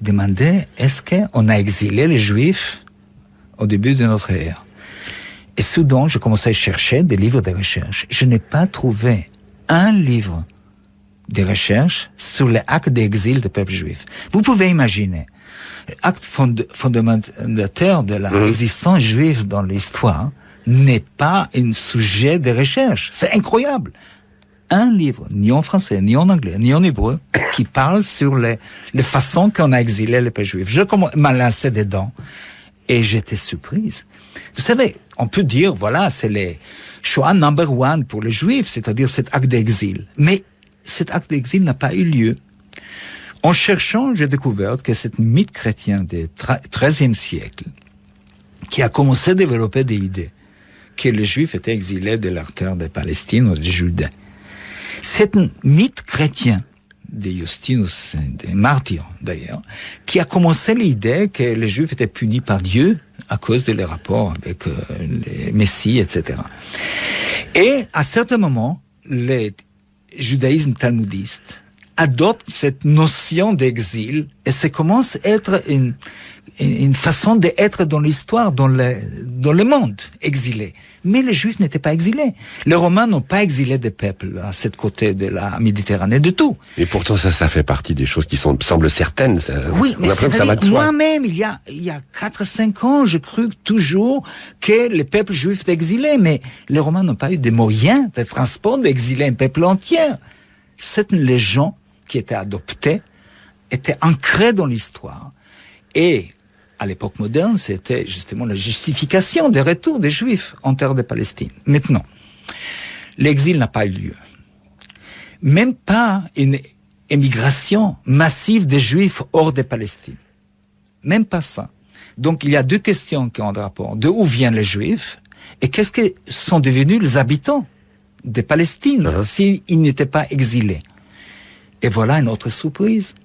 Demander, est-ce qu'on a exilé les juifs au début de notre ère? Et soudain, je commençais à chercher des livres de recherche. Je n'ai pas trouvé un livre de recherche sur l'acte d'exil du peuple juif. Vous pouvez imaginer, l'acte fondateur de l'existence juive dans l'histoire n'est pas un sujet de recherche. C'est incroyable. Un livre, ni en français, ni en anglais, ni en hébreu, qui parle sur les façons qu'on a exilé le peuple juif. Je m'a lancé dedans et j'étais surprise. Vous savez, on peut dire, voilà, c'est le Shoah number one pour les Juifs, c'est-à-dire cet acte d'exil. Mais cet acte d'exil n'a pas eu lieu. En cherchant, j'ai découvert que cet mythe chrétien du XIIIe siècle, qui a commencé à développer des idées, que les Juifs étaient exilés de leur terre de Palestine ou de Judée. C'est un mythe chrétien de Justinus, des martyrs d'ailleurs, qui a commencé l'idée que les Juifs étaient punis par Dieu à cause de leurs rapports avec les Messies, etc. Et à certains moments, le judaïsme talmudiste adopte cette notion d'exil et ça commence à être une façon d'être dans l'histoire, dans le monde exilé. Mais les Juifs n'étaient pas exilés. Les Romains n'ont pas exilé des peuples à cette côté de la Méditerranée du tout. Et pourtant, ça fait partie des choses qui semblent certaines. Oui, mais moi-même, il y a 4-5 ans, je crus toujours que les peuples juifs étaient exilés, mais les Romains n'ont pas eu de moyens de transport d'exiler un peuple entier. C'est une légende qui était adoptée, était ancrée dans l'histoire. Et à l'époque moderne, c'était justement la justification des retours des Juifs en terre de Palestine. Maintenant, l'exil n'a pas eu lieu. Même pas une émigration massive des Juifs hors de Palestine. Même pas ça. Donc il y a deux questions qui ont de rapport. De où viennent les Juifs et qu'est-ce que sont devenus les habitants de Palestine s'ils n'étaient pas exilés. Et voilà une autre surprise.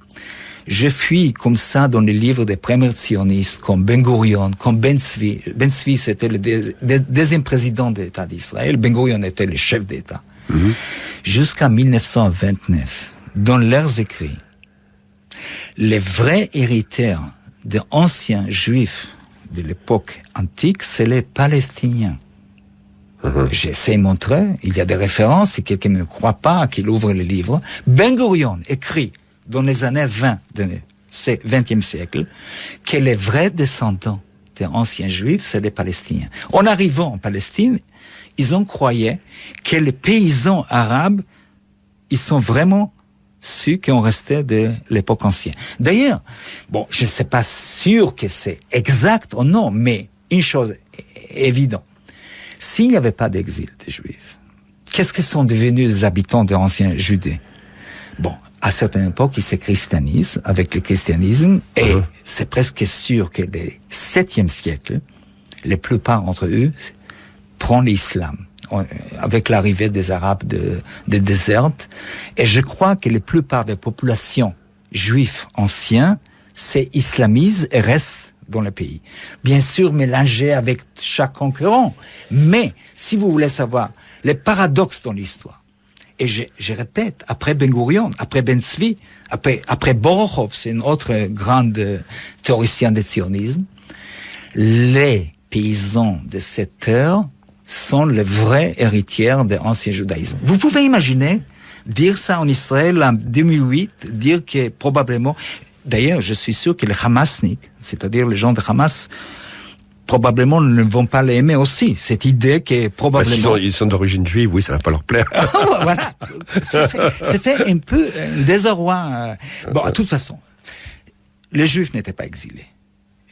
Je fuis comme ça dans les livres des premiers sionistes, comme Ben Gurion, comme Ben Tzvi. Ben Tzvi, c'était le deuxième président de l'État d'Israël. Ben Gurion était le chef d'État. Jusqu'à 1929, dans leurs écrits, les vrais héritiers des anciens juifs de l'époque antique, c'est les Palestiniens. J'essaie de montrer, il y a des références, si quelqu'un ne me croit pas, qu'il ouvre les livres. Ben Gurion écrit dans les années 20 du XXe siècle, que les vrais descendants des anciens juifs, c'est les Palestiniens. En arrivant en Palestine, ils ont croyé que les paysans arabes, ils sont vraiment ceux qui ont resté de l'époque ancienne. D'ailleurs, bon, je ne sais pas sûr que c'est exact ou non, mais une chose est évidente. S'il n'y avait pas d'exil des juifs, qu'est-ce que sont devenus les habitants des anciens Judées? Bon, à certaines époques, ils se christianisent avec le christianisme et c'est presque sûr que le 7e siècle, la plupart d'entre eux prennent l'islam avec l'arrivée des Arabes des déserts. Et je crois que la plupart des populations juives anciennes s'islamisent et restent dans le pays. Bien sûr, mélangés avec chaque concurrent. Mais si vous voulez savoir les paradoxes dans l'histoire, et je répète, après Ben Gurion, après Ben Tzvi, après Borochov, c'est une autre grande théoricien du sionisme, les paysans de cette terre sont les vrais héritiers de l'ancien judaïsme. Vous pouvez imaginer dire ça en Israël en 2008, dire que probablement, d'ailleurs, je suis sûr que les Hamasniks, c'est-à-dire les gens de Hamas, probablement ne vont pas l'aimer aussi. Cette idée que probablement... Ils sont d'origine juive, oui, ça va pas leur plaire. Voilà. C'est fait un peu un désarroi. Bon, de toute façon, les Juifs n'étaient pas exilés.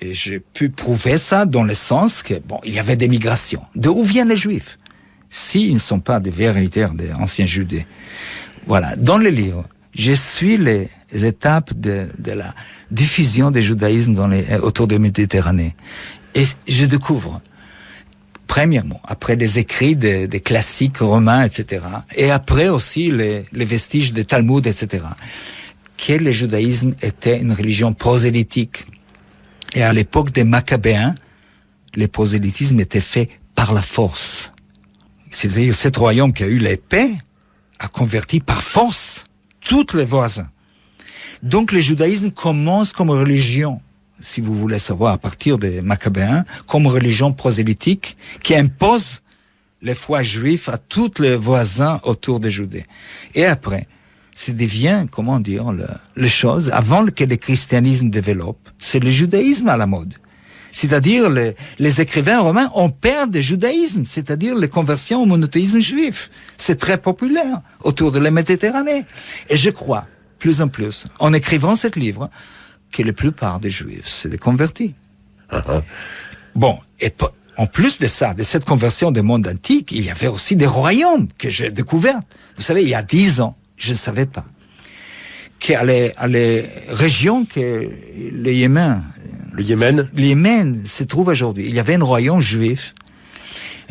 Et j'ai pu prouver ça dans le sens que, bon, il y avait des migrations. De où viennent les Juifs? S'ils ne sont pas des véritaires des anciens Judées. Voilà. Dans le livre, je suis les étapes de la diffusion du judaïsme autour de la Méditerranée. Et je découvre, premièrement, après les écrits des classiques romains, etc., et après aussi les vestiges de Talmud, etc., que le judaïsme était une religion prosélytique. Et à l'époque des Maccabéens, le prosélytisme était fait par la force. C'est-à-dire, cet royaume qui a eu l'épée a converti par force tous les voisins. Donc le judaïsme commence comme religion, si vous voulez savoir, à partir des Maccabéens, comme religion prosélytique qui impose les foi juifs à tous les voisins autour de Judée. Et après, ça devient, comment dire, les choses, avant que le christianisme développe, c'est le judaïsme à la mode. C'est-à-dire, les écrivains romains ont perdu le judaïsme, c'est-à-dire les conversions au monothéisme juif. C'est très populaire autour de la Méditerranée. Et je crois, plus en plus, en écrivant ce livre, que la plupart des juifs se déconvertis. Bon, et en plus de ça, de cette conversion du monde antique, il y avait aussi des royaumes que j'ai découverts. Vous savez, il y a 10 ans, je ne savais pas qu'à les régions que le Yémen se trouve aujourd'hui. Il y avait un royaume juif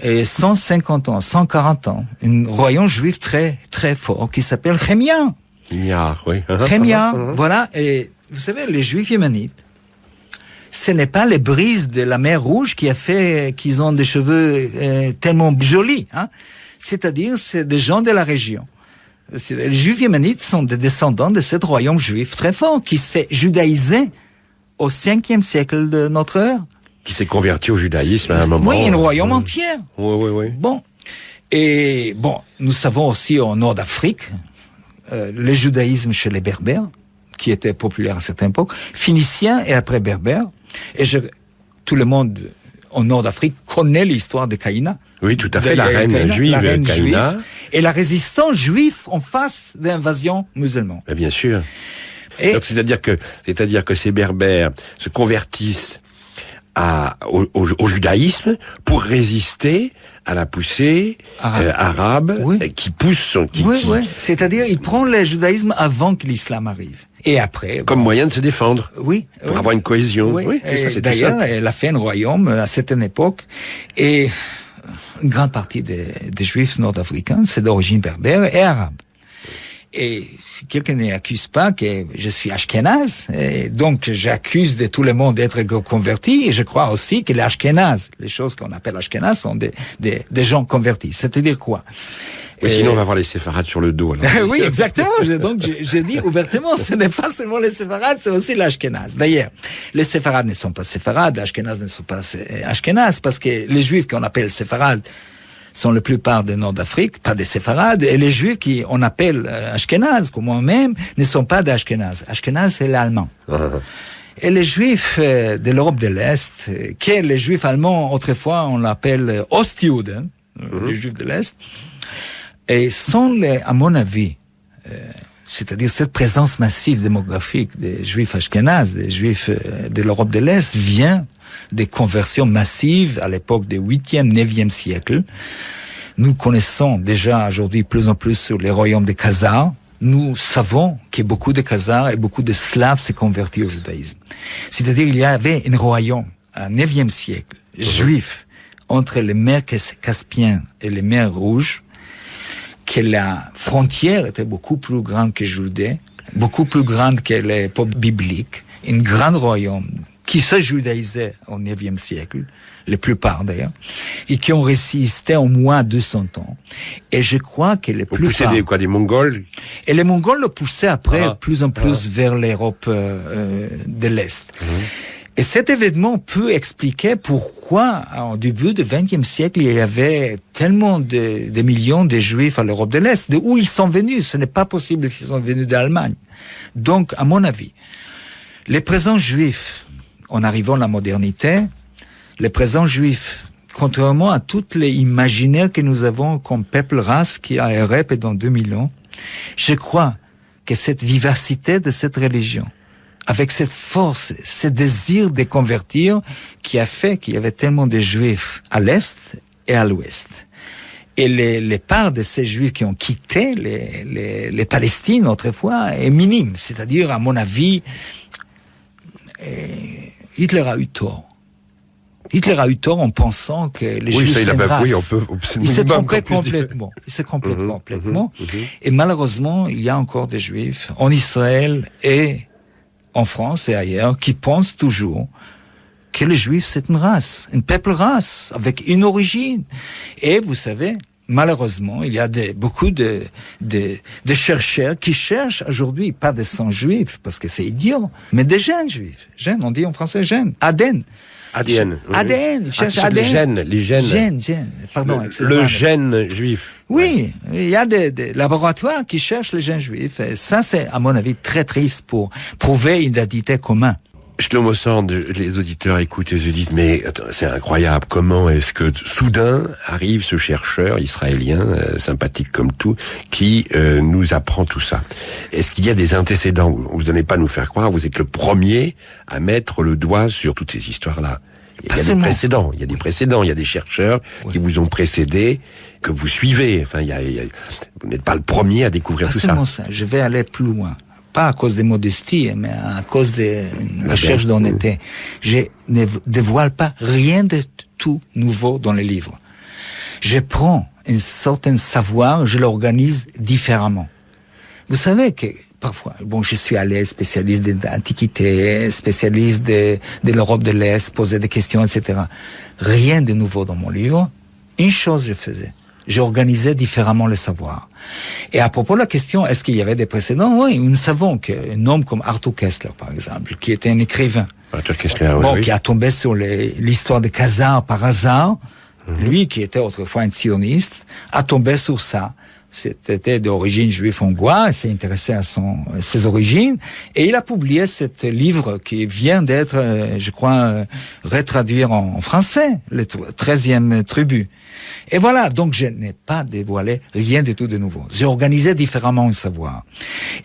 Et 150 ans, 140 ans, un royaume juif très, très fort qui s'appelle Chémia. Oui. Chémia, voilà. Et vous savez, les juifs yéménites, ce n'est pas les brises de la mer Rouge qui a fait qu'ils ont des cheveux tellement jolis, hein. C'est-à-dire, c'est des gens de la région. Les juifs yéménites sont des descendants de ce royaume juif très fort qui s'est judaïsé au 5e siècle de notre ère. Qui s'est converti au judaïsme à un moment. Oui, un royaume entier. Oui. Bon. Et bon, nous savons aussi au nord d'Afrique, le judaïsme chez les Berbères, qui était populaire à cette époque, phénicien et après berbère. Et tout le monde au nord d'Afrique connaît l'histoire de Caïna. Oui, tout à fait, la reine juive Caïna. Et la résistance juive en face de l'invasion musulmane. Bien sûr. Donc c'est-à-dire que ces Berbères se convertissent au judaïsme pour résister à la poussée arabe qui pousse C'est-à-dire, il prend le judaïsme avant que l'islam arrive. Et après... Comme moyen de se défendre. Oui. Pour avoir une cohésion. Oui, c'est ça, d'ailleurs, elle a fait un royaume à cette époque. Et une grande partie des juifs nord-africains, c'est d'origine berbère et arabe. Et si quelqu'un n'accuse pas que je suis ashkénaze, et donc j'accuse de tout le monde d'être converti, et je crois aussi que les ashkénazes, les choses qu'on appelle ashkénazes, sont des gens convertis. C'est-à-dire quoi? Oui, sinon on va voir les séfarades sur le dos. Alors. Oui, exactement. Donc j'ai dit ouvertement, ce n'est pas seulement les séfarades, c'est aussi l'ashkénaze. D'ailleurs, les séfarades ne sont pas séfarades, les ashkénazes ne sont pas ashkénazes, parce que les juifs qu'on appelle séfarades sont la plupart des nord d'Afrique, pas des séfarades, et les juifs qu'on appelle ashkénazes, comme moi-même, ne sont pas des ashkénazes. Ashkénazes, c'est l'allemand. Et les juifs de l'Europe de l'Est, que les juifs allemands, autrefois, on l'appelle Ostjuden, les juifs de l'Est, et sont, à mon avis, c'est-à-dire cette présence massive démographique des juifs ashkénazes, des juifs de l'Europe de l'Est, vient des conversions massives à l'époque du 8e, 9e siècle. Nous connaissons déjà aujourd'hui plus en plus sur les royaumes des Khazars. Nous savons que beaucoup de Khazars et beaucoup de Slaves s'est convertis au judaïsme. C'est-à-dire il y avait un royaume au 9e siècle, juif, entre les mers Caspiennes et les mers Rouges, que la frontière était beaucoup plus grande que Judée, beaucoup plus grande que l'époque biblique, un grand royaume qui se judaïsait au 9e siècle, la plupart d'ailleurs, et qui ont résisté au moins 200 ans. Et je crois que les plupart... des Mongols? Et les Mongols le poussaient après plus en plus vers l'Europe de l'Est. Et cet événement peut expliquer pourquoi, au début du XXe siècle, il y avait tellement de millions de Juifs à l'Europe de l'Est. De où ils sont venus? Ce n'est pas possible qu'ils sont venus d'Allemagne. Donc, à mon avis, les présents Juifs, en arrivant à la modernité, les présents Juifs, contrairement à toutes les imaginaires que nous avons comme peuple race qui a erré pendant 2000 ans, je crois que cette vivacité de cette religion, avec cette force, ce désir de convertir, qui a fait qu'il y avait tellement de Juifs à l'Est et à l'Ouest. Et les parts de ces Juifs qui ont quitté les Palestines autrefois est minime. C'est-à-dire, à mon avis, Hitler a eu tort. Hitler a eu tort en pensant que les Juifs c'est une race. Il s'est trompé complètement. Il s'est trompé complètement. Et malheureusement, il y a encore des Juifs en Israël et en France et ailleurs qui pensent toujours que les Juifs c'est une race, une peuple race avec une origine. Et vous savez, malheureusement, il y a beaucoup de chercheurs qui cherchent aujourd'hui pas des sangs juifs parce que c'est idiot, mais des gènes juifs. Gènes, on dit en français gènes. ADN. ADN. ADN. Ils cherchent ADN. Les gènes. Gènes. Pardon. Le gène juif. Oui. Il y a des laboratoires qui cherchent les gènes juifs. Et ça, c'est, à mon avis, très triste pour prouver une identité commune. Shlomo Sand, les auditeurs écoutent et se disent, mais attends, c'est incroyable, comment est-ce que soudain arrive ce chercheur israélien, sympathique comme tout, qui nous apprend tout ça? Est-ce qu'il y a des antécédents? Vous n'allez pas nous faire croire, vous êtes le premier à mettre le doigt sur toutes ces histoires-là. Il y a des précédents, il y a des chercheurs qui vous ont précédé, que vous suivez. Enfin, vous n'êtes pas le premier à découvrir tout ça. Pas seulement ça, je vais aller plus loin. Pas à cause de modestie, mais à cause de recherche d'honnêteté. Je ne dévoile pas rien de tout nouveau dans les livres. Je prends un certain savoir, je l'organise différemment. Vous savez que parfois, bon, je suis allé spécialiste de l'Antiquité, spécialiste de l'Europe de l'Est, poser des questions, etc. Rien de nouveau dans mon livre. Une chose je faisais. J'organisais différemment le savoir. Et à propos de la question, est-ce qu'il y avait des précédents? Oui, nous savons qu'un homme comme Arthur Koestler, par exemple, qui était un écrivain, Arthur Koestler, oui. qui a tombé sur l'histoire de Khazar par hasard, lui qui était autrefois un sioniste, a tombé sur ça. C'était d'origine juive hongroise, s'est intéressé à ses origines, et il a publié ce livre qui vient d'être, je crois, retraduit en français, le 13e tribu. Et voilà, donc je n'ai pas dévoilé rien du tout de nouveau. J'ai organisé différemment le savoir.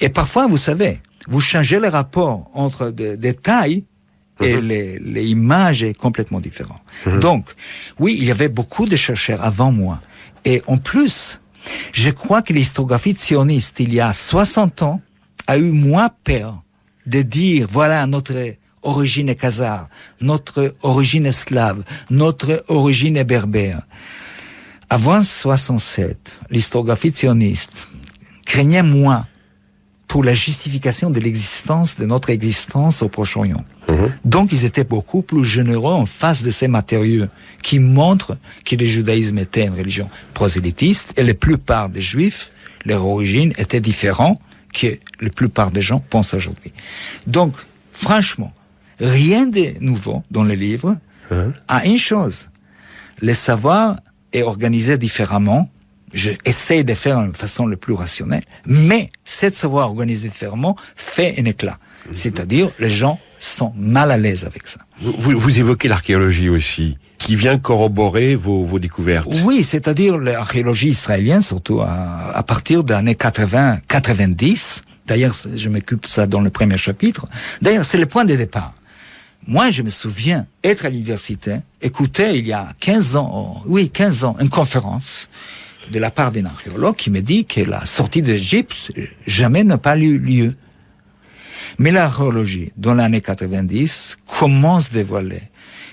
Et parfois, vous savez, vous changez le rapport entre des détails et les images est complètement différent. Donc, oui, il y avait beaucoup de chercheurs avant moi. Et en plus, je crois que l'historiographie sioniste, il y a 60 ans, a eu moins peur de dire, voilà, notre origine est khazare, notre origine est slave, notre origine est berbère. Avant 67, l'historiographie sioniste craignait moins pour la justification de l'existence, de notre existence au Proche-Orient. Donc, ils étaient beaucoup plus généreux en face de ces matériaux qui montrent que le judaïsme était une religion prosélytiste et la plupart des juifs, leur origine était différente que la plupart des gens pensent aujourd'hui. Donc, franchement, rien de nouveau dans le livre, à une chose, le savoir est organisé différemment. Je essaie de faire de façon la plus rationnelle, mais cette savoir organisé différemment fait un éclat. C'est-à-dire, les gens sont mal à l'aise avec ça. Vous évoquez l'archéologie aussi, qui vient corroborer vos découvertes. Oui, c'est-à-dire l'archéologie israélienne, surtout à partir des années 80-90. D'ailleurs, je m'occupe de ça dans le premier chapitre. D'ailleurs, c'est le point de départ. Moi, je me souviens être à l'université, écouter il y a 15 ans, une conférence de la part d'un archéologue qui me dit que la sortie d'Égypte jamais n'a pas eu lieu. Mais l'archéologie, dans l'année 90, commence à dévoiler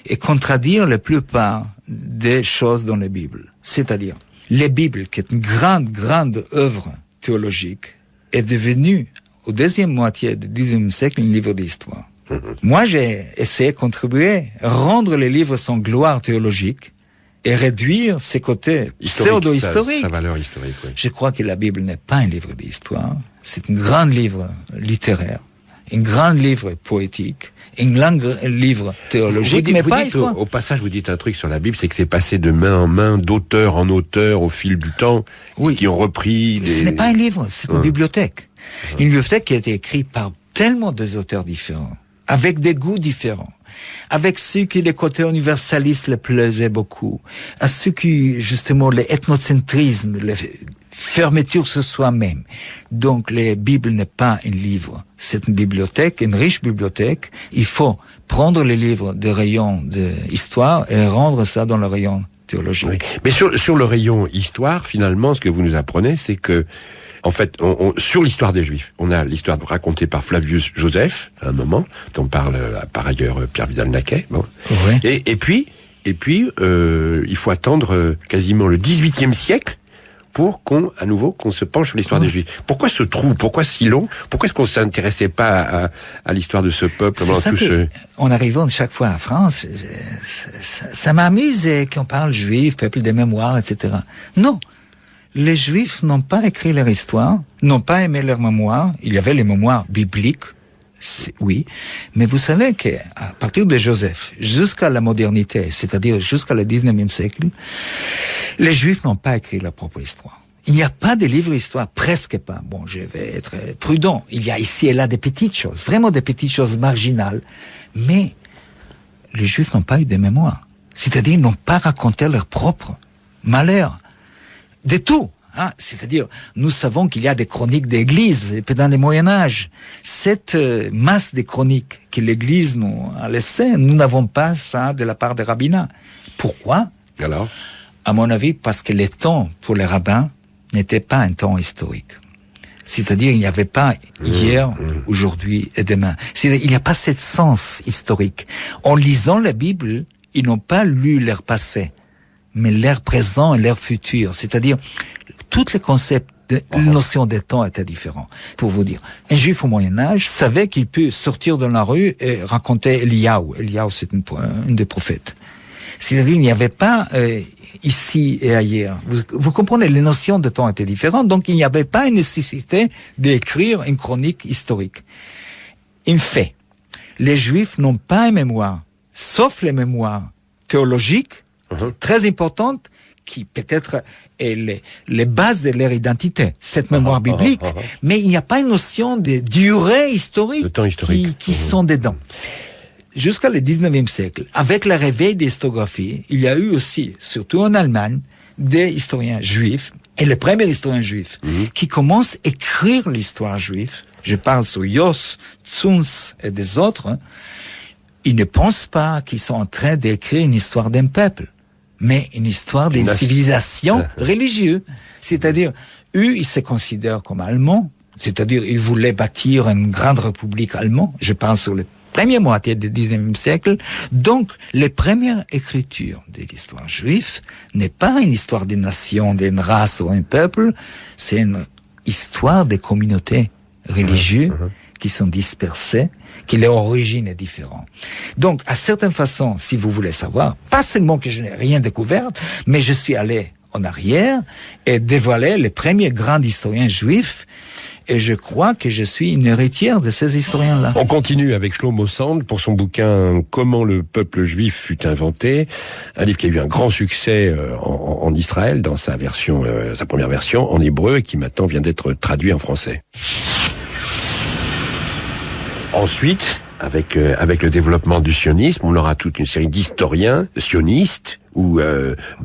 et contredire la plupart des choses dans la Bible. C'est-à-dire, la Bible, qui est une grande œuvre théologique, est devenue, au deuxième moitié du XIXe siècle, un livre d'histoire. Moi, j'ai essayé de contribuer à rendre les livres son gloire théologique et réduire ses côtés pseudo-historiques. Sa valeur historique, oui. Je crois que la Bible n'est pas un livre d'histoire, c'est un grand livre littéraire, un grand livre poétique, un grand livre théologique, mais pas histoire. Au passage, vous dites un truc sur la Bible, c'est que c'est passé de main en main, d'auteur en auteur, au fil du temps, qui ont repris... Ce n'est pas un livre, c'est une bibliothèque. Une bibliothèque qui a été écrite par tellement des auteurs différents, avec des goûts différents, avec ceux qui les côtés universalistes les plaisaient beaucoup, à ceux qui, justement, l'ethnocentrisme, la fermeture sur soi-même. Donc, la Bible n'est pas un livre, c'est une bibliothèque, une riche bibliothèque. Il faut prendre les livres des rayons d'histoire et rendre ça dans le rayon théologique. Oui. Mais sur le rayon histoire, finalement, ce que vous nous apprenez, c'est que en fait, sur l'histoire des Juifs, on a l'histoire racontée par Flavius Joseph, à un moment, dont parle par ailleurs Pierre Vidal-Naquet. Bon. Oui. Et puis, il faut attendre quasiment le XVIIIe siècle pour qu'on se penche sur l'histoire des Juifs. Pourquoi ce trou? Pourquoi si long? Pourquoi est-ce qu'on s'intéressait pas à l'histoire de ce peuple? En arrivant chaque fois en France, ça m'amuse qu'on parle juif, peuple des mémoires, etc. Non. Les Juifs n'ont pas écrit leur histoire, n'ont pas aimé leur mémoire. Il y avait les mémoires bibliques, oui. Mais vous savez qu'à partir de Joseph, jusqu'à la modernité, c'est-à-dire jusqu'à le 19e siècle, les Juifs n'ont pas écrit leur propre histoire. Il n'y a pas de livre d'histoire, presque pas. Bon, je vais être prudent. Il y a ici et là des petites choses, vraiment des petites choses marginales. Mais les Juifs n'ont pas eu de mémoire. C'est-à-dire, ils n'ont pas raconté leur propre malheur. De tout, hein. C'est-à-dire, nous savons qu'il y a des chroniques d'Église pendant le Moyen-Âge. Cette masse de chroniques que l'Église nous a laissées, nous n'avons pas ça de la part des rabbinats. Pourquoi? Alors? À mon avis, parce que le temps pour les rabbins n'était pas un temps historique. C'est-à-dire, il n'y avait pas hier, aujourd'hui et demain. C'est-à-dire, il n'y a pas ce sens historique. En lisant la Bible, ils n'ont pas lu leur passé. mais l'ère présent et l'ère future. C'est-à-dire, tous les concepts de notion de temps étaient différents. Pour vous dire, un juif au Moyen-Âge savait qu'il peut sortir dans la rue et raconter Eliyahu. Eliyahu, c'est une des prophètes. C'est-à-dire, il n'y avait pas ici et ailleurs. Vous comprenez, les notions de temps étaient différentes, donc il n'y avait pas une nécessité d'écrire une chronique historique. En fait, les Juifs n'ont pas une mémoire, sauf les mémoires théologiques, très importantes, qui peut-être est les bases de leur identité, cette mémoire biblique, mais il n'y a pas une notion de durée historique, qui sont dedans. Jusqu'à le 19e siècle, avec le réveil des historiographies, il y a eu aussi, surtout en Allemagne, des historiens juifs, et les premiers historiens juifs, qui commencent à écrire l'histoire juive. Je parle sur Jos, Zuns et des autres. Ils ne pensent pas qu'ils sont en train d'écrire une histoire d'un peuple, mais une histoire d'une civilisation religieuse. C'est-à-dire, eux, ils se considèrent comme Allemands, c'est-à-dire, ils voulaient bâtir une grande république allemande. Je parle sur les première moitié du 19e siècle. Donc, les premières écritures de l'histoire juive n'est pas une histoire d'une nation, d'une race ou d'un peuple, c'est une histoire des communautés religieuses qui sont dispersées, qui leur origine est différente. Donc, à certaines façons, si vous voulez savoir, pas seulement que je n'ai rien découvert, mais je suis allé en arrière et dévoilé les premiers grands historiens juifs. Et je crois que je suis une héritière de ces historiens-là. On continue avec Shlomo Sand pour son bouquin « Comment le peuple juif fut inventé », un livre qui a eu un grand succès en Israël dans sa version, sa première version en hébreu, et qui maintenant vient d'être traduit en français. Ensuite, avec le développement du sionisme, on aura toute une série d'historiens sionistes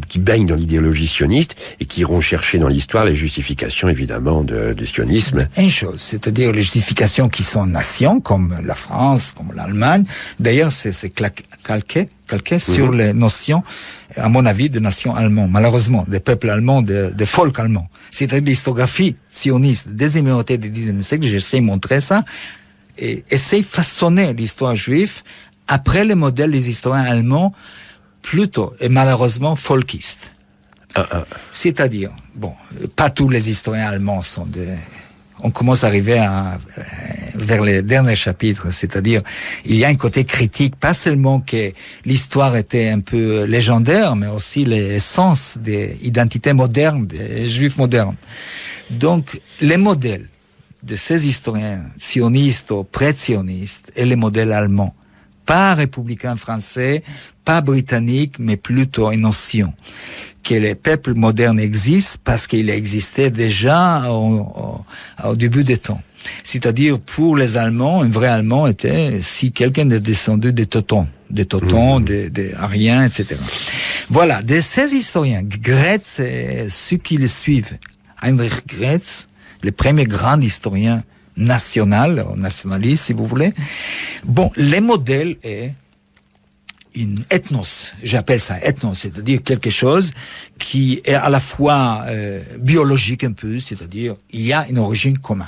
qui baignent dans l'idéologie sioniste et qui iront chercher dans l'histoire les justifications, évidemment, du sionisme. Une chose, c'est-à-dire les justifications qui sont nations, comme la France, comme l'Allemagne. D'ailleurs, c'est calqué sur les notions, à mon avis, de nations allemandes, malheureusement, des peuples allemands, des folk allemands. C'est-à-dire l'histographie sioniste des immédiatés du XIXe siècle, j'essaie de montrer ça, et essaie de façonner l'histoire juive après le modèle des historiens allemands, plutôt, et malheureusement, folkistes. C'est-à-dire, bon, pas tous les historiens allemands sont des... On commence à arriver vers les derniers chapitres, c'est-à-dire, il y a un côté critique, pas seulement que l'histoire était un peu légendaire, mais aussi l'essence des identités modernes, des juifs modernes. Donc, les modèles de ces historiens sionistes ou pré-sionistes et les modèles allemands, pas républicains français, pas britanniques, mais plutôt une notion que les peuples modernes existent parce qu'ils existaient déjà au début des temps. C'est-à-dire, pour les Allemands, un vrai Allemand était si quelqu'un est descendu des Teutons, des Ariens, etc. Voilà, de ces historiens, Graetz et ceux qui les suivent, Heinrich Graetz, le premier grand historien nationaliste, si vous voulez. Bon, le modèle est une ethnos, j'appelle ça ethnos, c'est-à-dire quelque chose qui est à la fois biologique un peu, c'est-à-dire il y a une origine commune.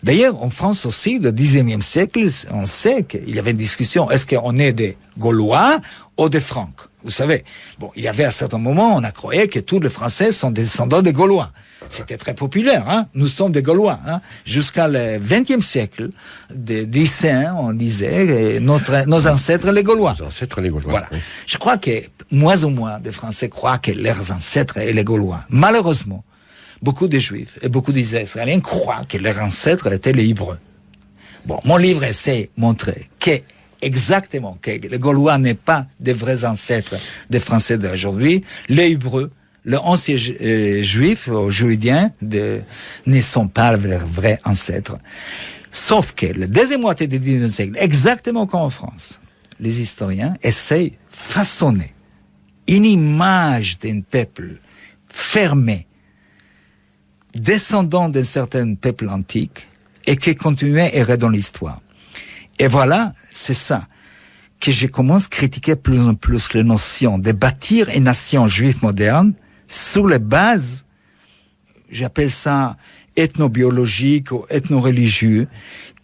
D'ailleurs, en France aussi, le XIXe siècle, on sait qu'il y avait une discussion, est-ce qu'on est des Gaulois ou des Francs? Vous savez, bon, il y avait à certains moments, on a cru que tous les Français sont des descendants des Gaulois. C'était très populaire, hein. Nous sommes des Gaulois, hein. Jusqu'à le XXe siècle, des lycéens, on lisait nos ancêtres les Gaulois. Nos ancêtres les Gaulois. Voilà. Oui. Je crois que moins ou moins de Français croient que leurs ancêtres étaient les Gaulois. Malheureusement, beaucoup de Juifs et beaucoup d'Israéliens croient que leurs ancêtres étaient les Hébreux. Bon, mon livre essaie de montrer que exactement que les Gaulois n'est pas des vrais ancêtres des Français d'aujourd'hui. Les Hébreux, les anciens Juifs ou Judiens ne sont pas leurs vrais ancêtres. Sauf que la deuxième moitié du XIXe siècle, exactement comme en France, les historiens essayent de façonner une image d'un peuple fermé, descendant d'un certain peuple antique, et qui continuait à errer dans l'histoire. Et voilà, c'est ça que je commence à critiquer plus en plus les notions de bâtir une nation juive moderne sur les bases, j'appelle ça ethnobiologique ou ethno-religieux,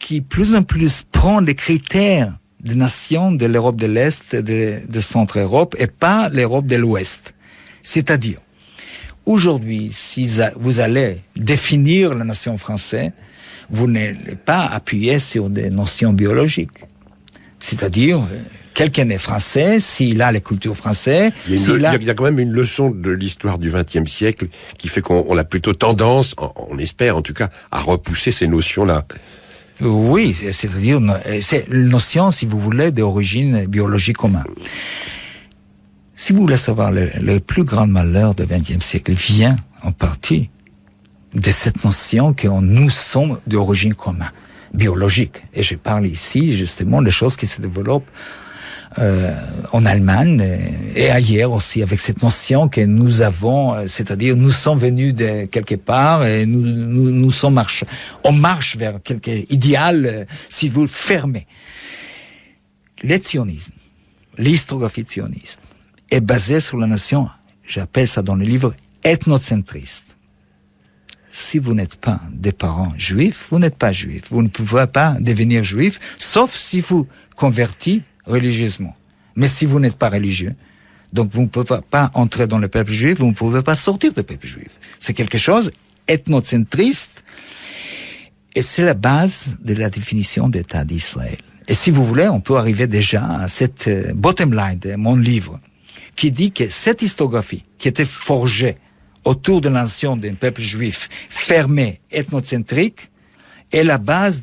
qui plus en plus prend les critères des nations de l'Europe de l'Est et de Centre-Europe et pas l'Europe de l'Ouest. C'est-à-dire, aujourd'hui, si vous allez définir la nation française, vous n'allez pas appuyer sur des notions biologiques. C'est-à-dire, quelqu'un est français, s'il a la culture française... Il y a quand même une leçon de l'histoire du XXe siècle qui fait qu'on a plutôt tendance, on espère en tout cas, à repousser ces notions-là. Oui, c'est-à-dire, c'est une notion, si vous voulez, d'origine biologique commune. Si vous voulez savoir, le plus grand malheur du XXe siècle vient en partie de cette notion que nous sommes d'origine commune, biologique. Et je parle ici, justement, des choses qui se développent en Allemagne et ailleurs aussi, avec cette notion que nous avons, c'est-à-dire nous sommes venus de quelque part et nous sommes on marche vers quelque idéal, si vous fermez. Le sionisme, l'historiographie sioniste, est basée sur la notion, j'appelle ça dans le livre, ethnocentriste. Si vous n'êtes pas des parents juifs, vous n'êtes pas juif. Vous ne pouvez pas devenir juif, sauf si vous convertissez religieusement. Mais si vous n'êtes pas religieux, donc vous ne pouvez pas entrer dans le peuple juif, vous ne pouvez pas sortir du peuple juif. C'est quelque chose ethnocentriste, et c'est la base de la définition d'État d'Israël. Et si vous voulez, on peut arriver déjà à cette bottom line de mon livre, qui dit que cette historiographie, qui était forgée autour de la nation d'un peuple juif fermé, ethnocentrique, est la base,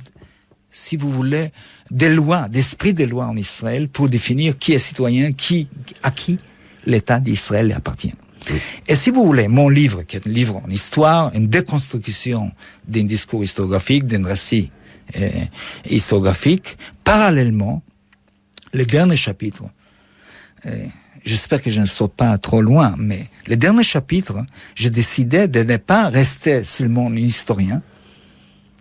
si vous voulez, des lois, d'esprit des lois en Israël pour définir qui est citoyen, à qui l'État d'Israël appartient. Et si vous voulez, mon livre, qui est un livre en histoire, une déconstruction d'un discours historiographique, d'un récit historiographique, parallèlement, le dernier chapitre, j'espère que je ne saute pas trop loin, mais le dernier chapitre, j'ai décidé de ne pas rester seulement un historien.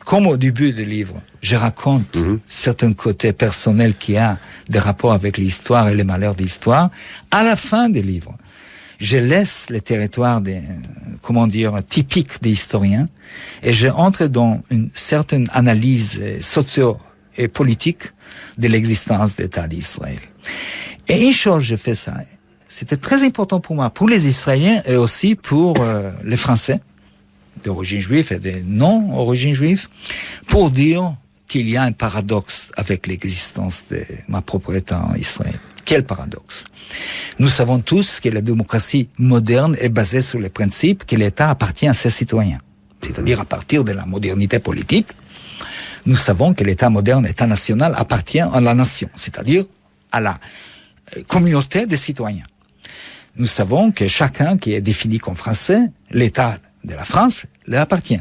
Comme au début du livre, je raconte certains côtés personnels qui a des rapports avec l'histoire et les malheurs de l'histoire. À la fin du livre, je laisse le territoire typique des historiens et je entre dans une certaine analyse socio- et politique de l'existence d'État d'Israël. Et une chose, je fais ça. C'était très important pour moi, pour les Israéliens et aussi pour les Français d'origine juive et de non-origine juive, pour dire qu'il y a un paradoxe avec l'existence de ma propre État en Israël. Quel paradoxe? Nous savons tous que la démocratie moderne est basée sur le principe que l'État appartient à ses citoyens. C'est-à-dire, à partir de la modernité politique, nous savons que l'État moderne, État national, appartient à la nation, c'est-à-dire à la communauté des citoyens. Nous savons que chacun qui est défini comme français, l'État de la France lui appartient.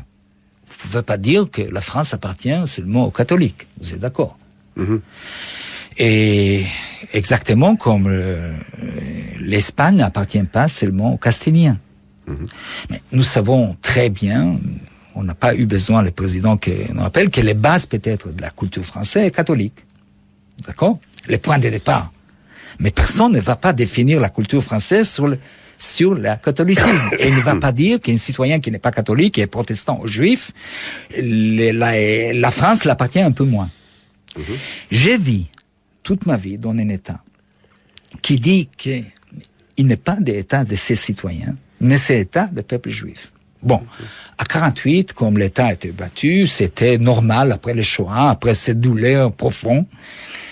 Vous ne pouvez pas dire que la France appartient seulement aux catholiques. Vous êtes d'accord? Et exactement comme l'Espagne n'appartient pas seulement aux Castiliens. Mais nous savons très bien, on n'a pas eu besoin, le président nous rappelle, que les bases peut-être de la culture française est catholique. D'accord? Les points de départ. Mais personne ne va pas définir la culture française sur le catholicisme. Et il ne va pas dire qu'un citoyen qui n'est pas catholique, qui est protestant ou juif, la France l'appartient un peu moins. J'ai vu toute ma vie dans un État qui dit qu'il n'est pas d'État de ses citoyens, mais c'est l'État du peuple juif. Bon, à 48, comme l'État était battu, c'était normal après le Shoah, après cette douleur profonde,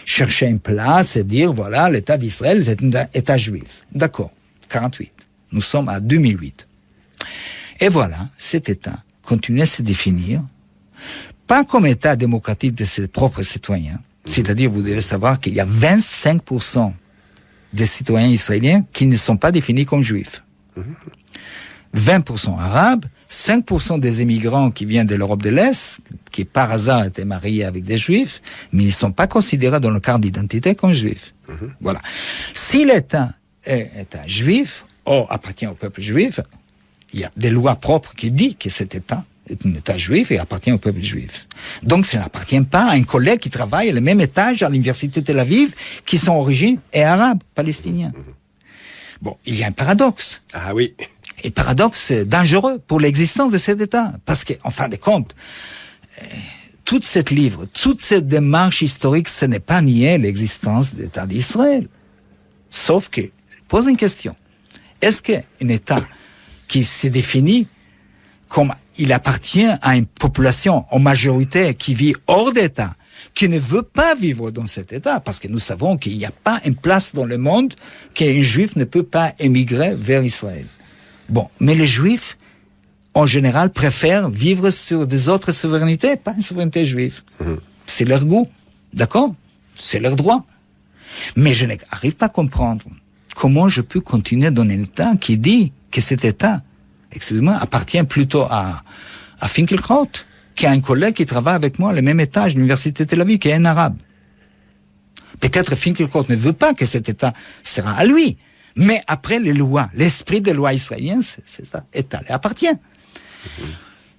chercher une place et dire, voilà, l'État d'Israël, c'est un État juif. D'accord, 48. Nous sommes à 2008. Et voilà, cet État continue à se définir, pas comme État démocratique de ses propres citoyens, c'est-à-dire, vous devez savoir qu'il y a 25% des citoyens israéliens qui ne sont pas définis comme juifs. 20% arabes, 5% des immigrants qui viennent de l'Europe de l'Est, qui par hasard étaient mariés avec des juifs, mais ils ne sont pas considérés dans le cadre d'identité comme juifs. Voilà. Si l'État est État juif, ou appartient au peuple juif, il y a des lois propres qui disent que cet État est un État juif et appartient au peuple juif. Donc, ça n'appartient pas à un collègue qui travaille à le même étage à l'université de Tel Aviv, qui sont d'origine et arabes, palestiniens. Bon, il y a un paradoxe. Ah oui. Et paradoxe dangereux pour l'existence de cet État. Parce qu'en fin de compte, toute cette démarche historique, ce n'est pas nier l'existence de l'État d'Israël. Sauf que, pose une question. Est-ce qu'un État qui se définit comme il appartient à une population en majorité qui vit hors d'État, qui ne veut pas vivre dans cet État, parce que nous savons qu'il n'y a pas une place dans le monde qu'un Juif ne peut pas émigrer vers Israël. Bon, mais les Juifs, en général, préfèrent vivre sur des autres souverainetés, pas une souveraineté juive. C'est leur goût, d'accord? C'est leur droit. Mais je n'arrive pas à comprendre comment je peux continuer dans un État qui dit que cet État, excusez-moi, appartient plutôt à Finkielkraut, qui a un collègue qui travaille avec moi à le même étage de l'Université de Tel Aviv, qui est un arabe. Peut-être Finkielkraut ne veut pas que cet État sera à lui, mais après les lois, l'esprit des lois israéliennes, cet État lui appartient.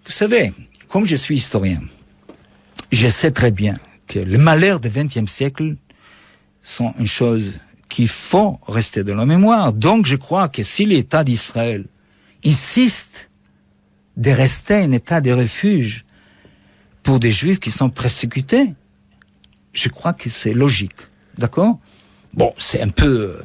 Vous savez, comme je suis historien, je sais très bien que les malheurs du XXe siècle sont une chose qu'il faut rester dans la mémoire. Donc je crois que si l'État d'Israël insiste de rester un État de refuge pour des Juifs qui sont persécutés, je crois que c'est logique. D'accord? Bon, c'est un peu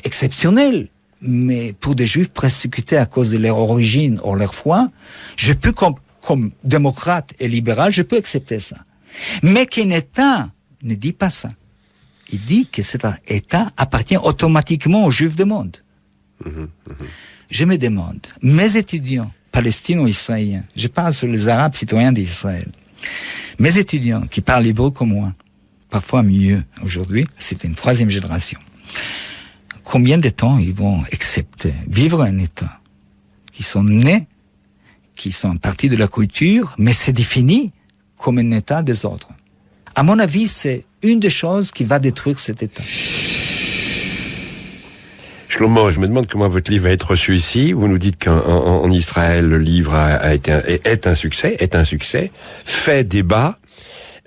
exceptionnel, mais pour des Juifs persécutés à cause de leur origine ou leur foi, je peux, comme démocrate et libéral, je peux accepter ça. Mais qu'un État ne dit pas ça. Il dit que cet État appartient automatiquement aux Juifs du monde. Je me demande, mes étudiants palestino-israéliens, je parle sur les Arabes citoyens d'Israël, mes étudiants qui parlent hébreu comme moi, parfois mieux aujourd'hui, c'est une 3e génération, combien de temps ils vont accepter vivre un État qui sont nés, qui sont partie de la culture, mais c'est défini comme un État des autres. À mon avis, c'est une des choses qui va détruire cet État. Shlomo, je me demande comment votre livre va être reçu ici. Vous nous dites qu'en Israël, le livre est un succès, fait débat,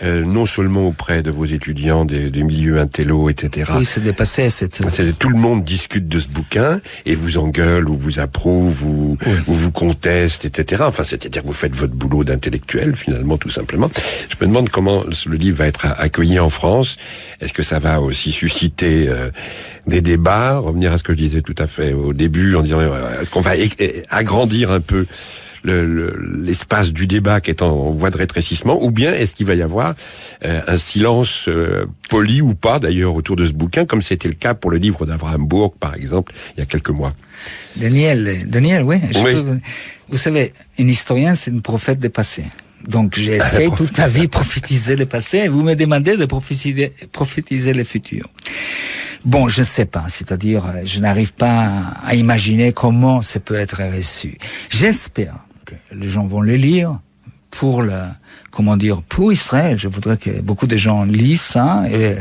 non seulement auprès de vos étudiants des milieux intello, etc. Oui, c'est dépassé. Tout le monde discute de ce bouquin et vous engueule ou vous approuve ou vous conteste, etc. Enfin, c'est-à-dire que vous faites votre boulot d'intellectuel, finalement, tout simplement. Je me demande comment le livre va être accueilli en France. Est-ce que ça va aussi susciter des débats, revenir à ce que je disais tout à fait au début, en disant est-ce qu'on va agrandir un peu l'espace du débat qui est en voie de rétrécissement, ou bien est-ce qu'il va y avoir un silence poli ou pas d'ailleurs autour de ce bouquin, comme c'était le cas pour le livre d'Abraham Burg par exemple il y a quelques mois. Daniel, oui. Vous savez, un historien c'est un prophète du passé. Donc j'essaie toute ma vie de prophétiser le passé et vous me demandez de prophétiser le futur. Bon, je ne sais pas, c'est-à-dire je n'arrive pas à imaginer comment ça peut être reçu. J'espère que les gens vont le lire pour pour Israël. Je voudrais que beaucoup de gens lisent ça et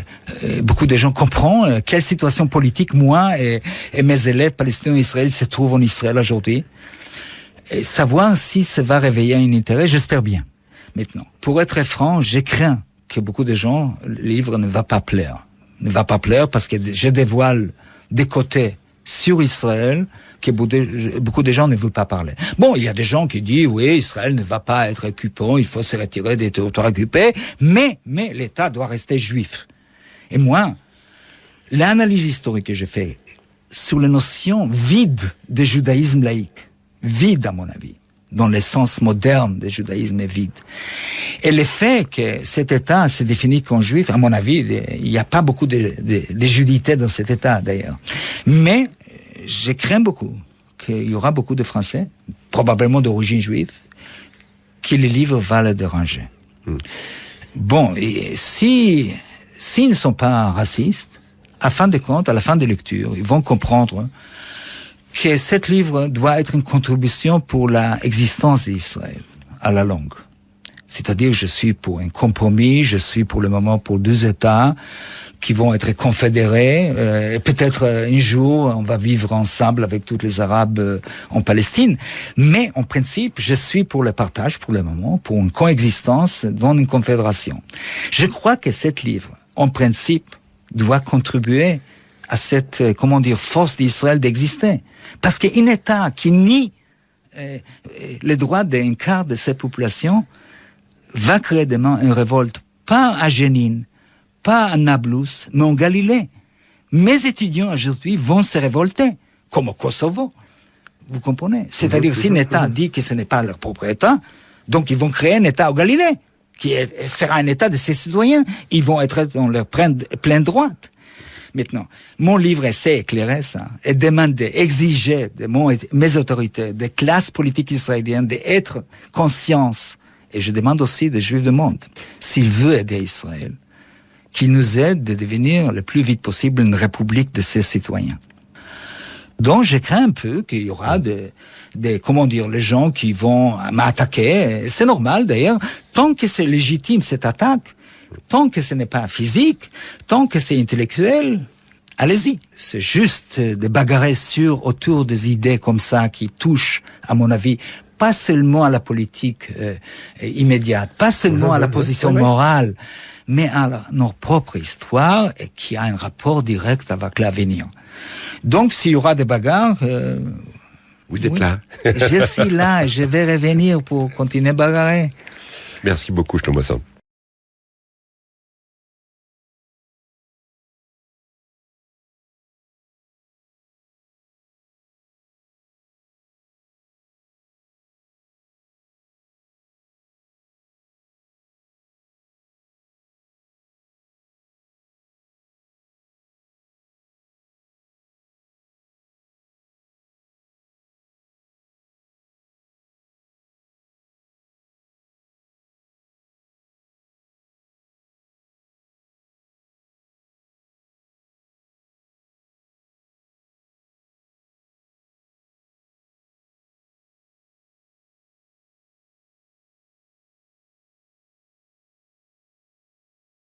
beaucoup de gens comprennent quelle situation politique moi et mes élèves palestino-israéliens se trouvent en Israël aujourd'hui. Et savoir si ça va réveiller un intérêt, j'espère bien. Maintenant, pour être franc, je crains que beaucoup de gens, le livre ne va pas plaire. Ne va pas plaire parce que je dévoile des côtés sur Israël que beaucoup de gens ne veulent pas parler. Bon, il y a des gens qui disent, oui, Israël ne va pas être occupant, il faut se retirer des territoires occupés, mais l'État doit rester juif. Et moi, l'analyse historique que j'ai faite sur la notion vide de judaïsme laïque, vide à mon avis, dans le sens moderne du judaïsme est vide. Et le fait que cet État se définit comme juif, à mon avis, il n'y a pas beaucoup de judité dans cet État d'ailleurs. Mais je crains beaucoup qu'il y aura beaucoup de Français, probablement d'origine juive, que le livre va les déranger. Bon, et s'ils ne sont pas racistes, à fin de compte, à la fin des lectures, ils vont comprendre que cet livre doit être une contribution pour l'existence d'Israël à la longue. C'est-à-dire, je suis pour un compromis, je suis pour le moment pour 2 États qui vont être confédérés, et peut-être un jour on va vivre ensemble avec tous les Arabes en Palestine. Mais en principe, je suis pour le partage pour le moment, pour une coexistence dans une confédération. Je crois que cet livre, en principe, doit contribuer à cette, force d'Israël d'exister. Parce qu'un État qui nie les droits d'un quart de cette population va créer demain une révolte, pas à Jénine, pas à Nablus, mais en Galilée. Mes étudiants aujourd'hui vont se révolter comme au Kosovo. Vous comprenez? C'est-à-dire, si un État dit que ce n'est pas leur propre État, donc ils vont créer un État au Galilée, qui sera un État de ses citoyens. Ils vont être dans leur plein droit. Maintenant, mon livre essaie d'éclairer ça, et demander, exiger de mes autorités, des classes politiques israéliennes, d'être conscience. Et je demande aussi des Juifs du monde, s'ils veulent aider Israël, qu'ils nous aident à devenir le plus vite possible une république de ses citoyens. Donc, je crains un peu qu'il y aura les gens qui vont m'attaquer. C'est normal, d'ailleurs. Tant que c'est légitime, cette attaque, tant que ce n'est pas physique, tant que c'est intellectuel, allez-y. C'est juste de bagarrer autour des idées comme ça qui touchent, à mon avis, pas seulement à la politique immédiate, pas seulement à la position morale, mais à notre propre histoire et qui a un rapport direct avec l'avenir. Donc, s'il y aura des bagarres... vous êtes là. Je suis là et je vais revenir pour continuer à bagarrer. Merci beaucoup, Shlomo Sand.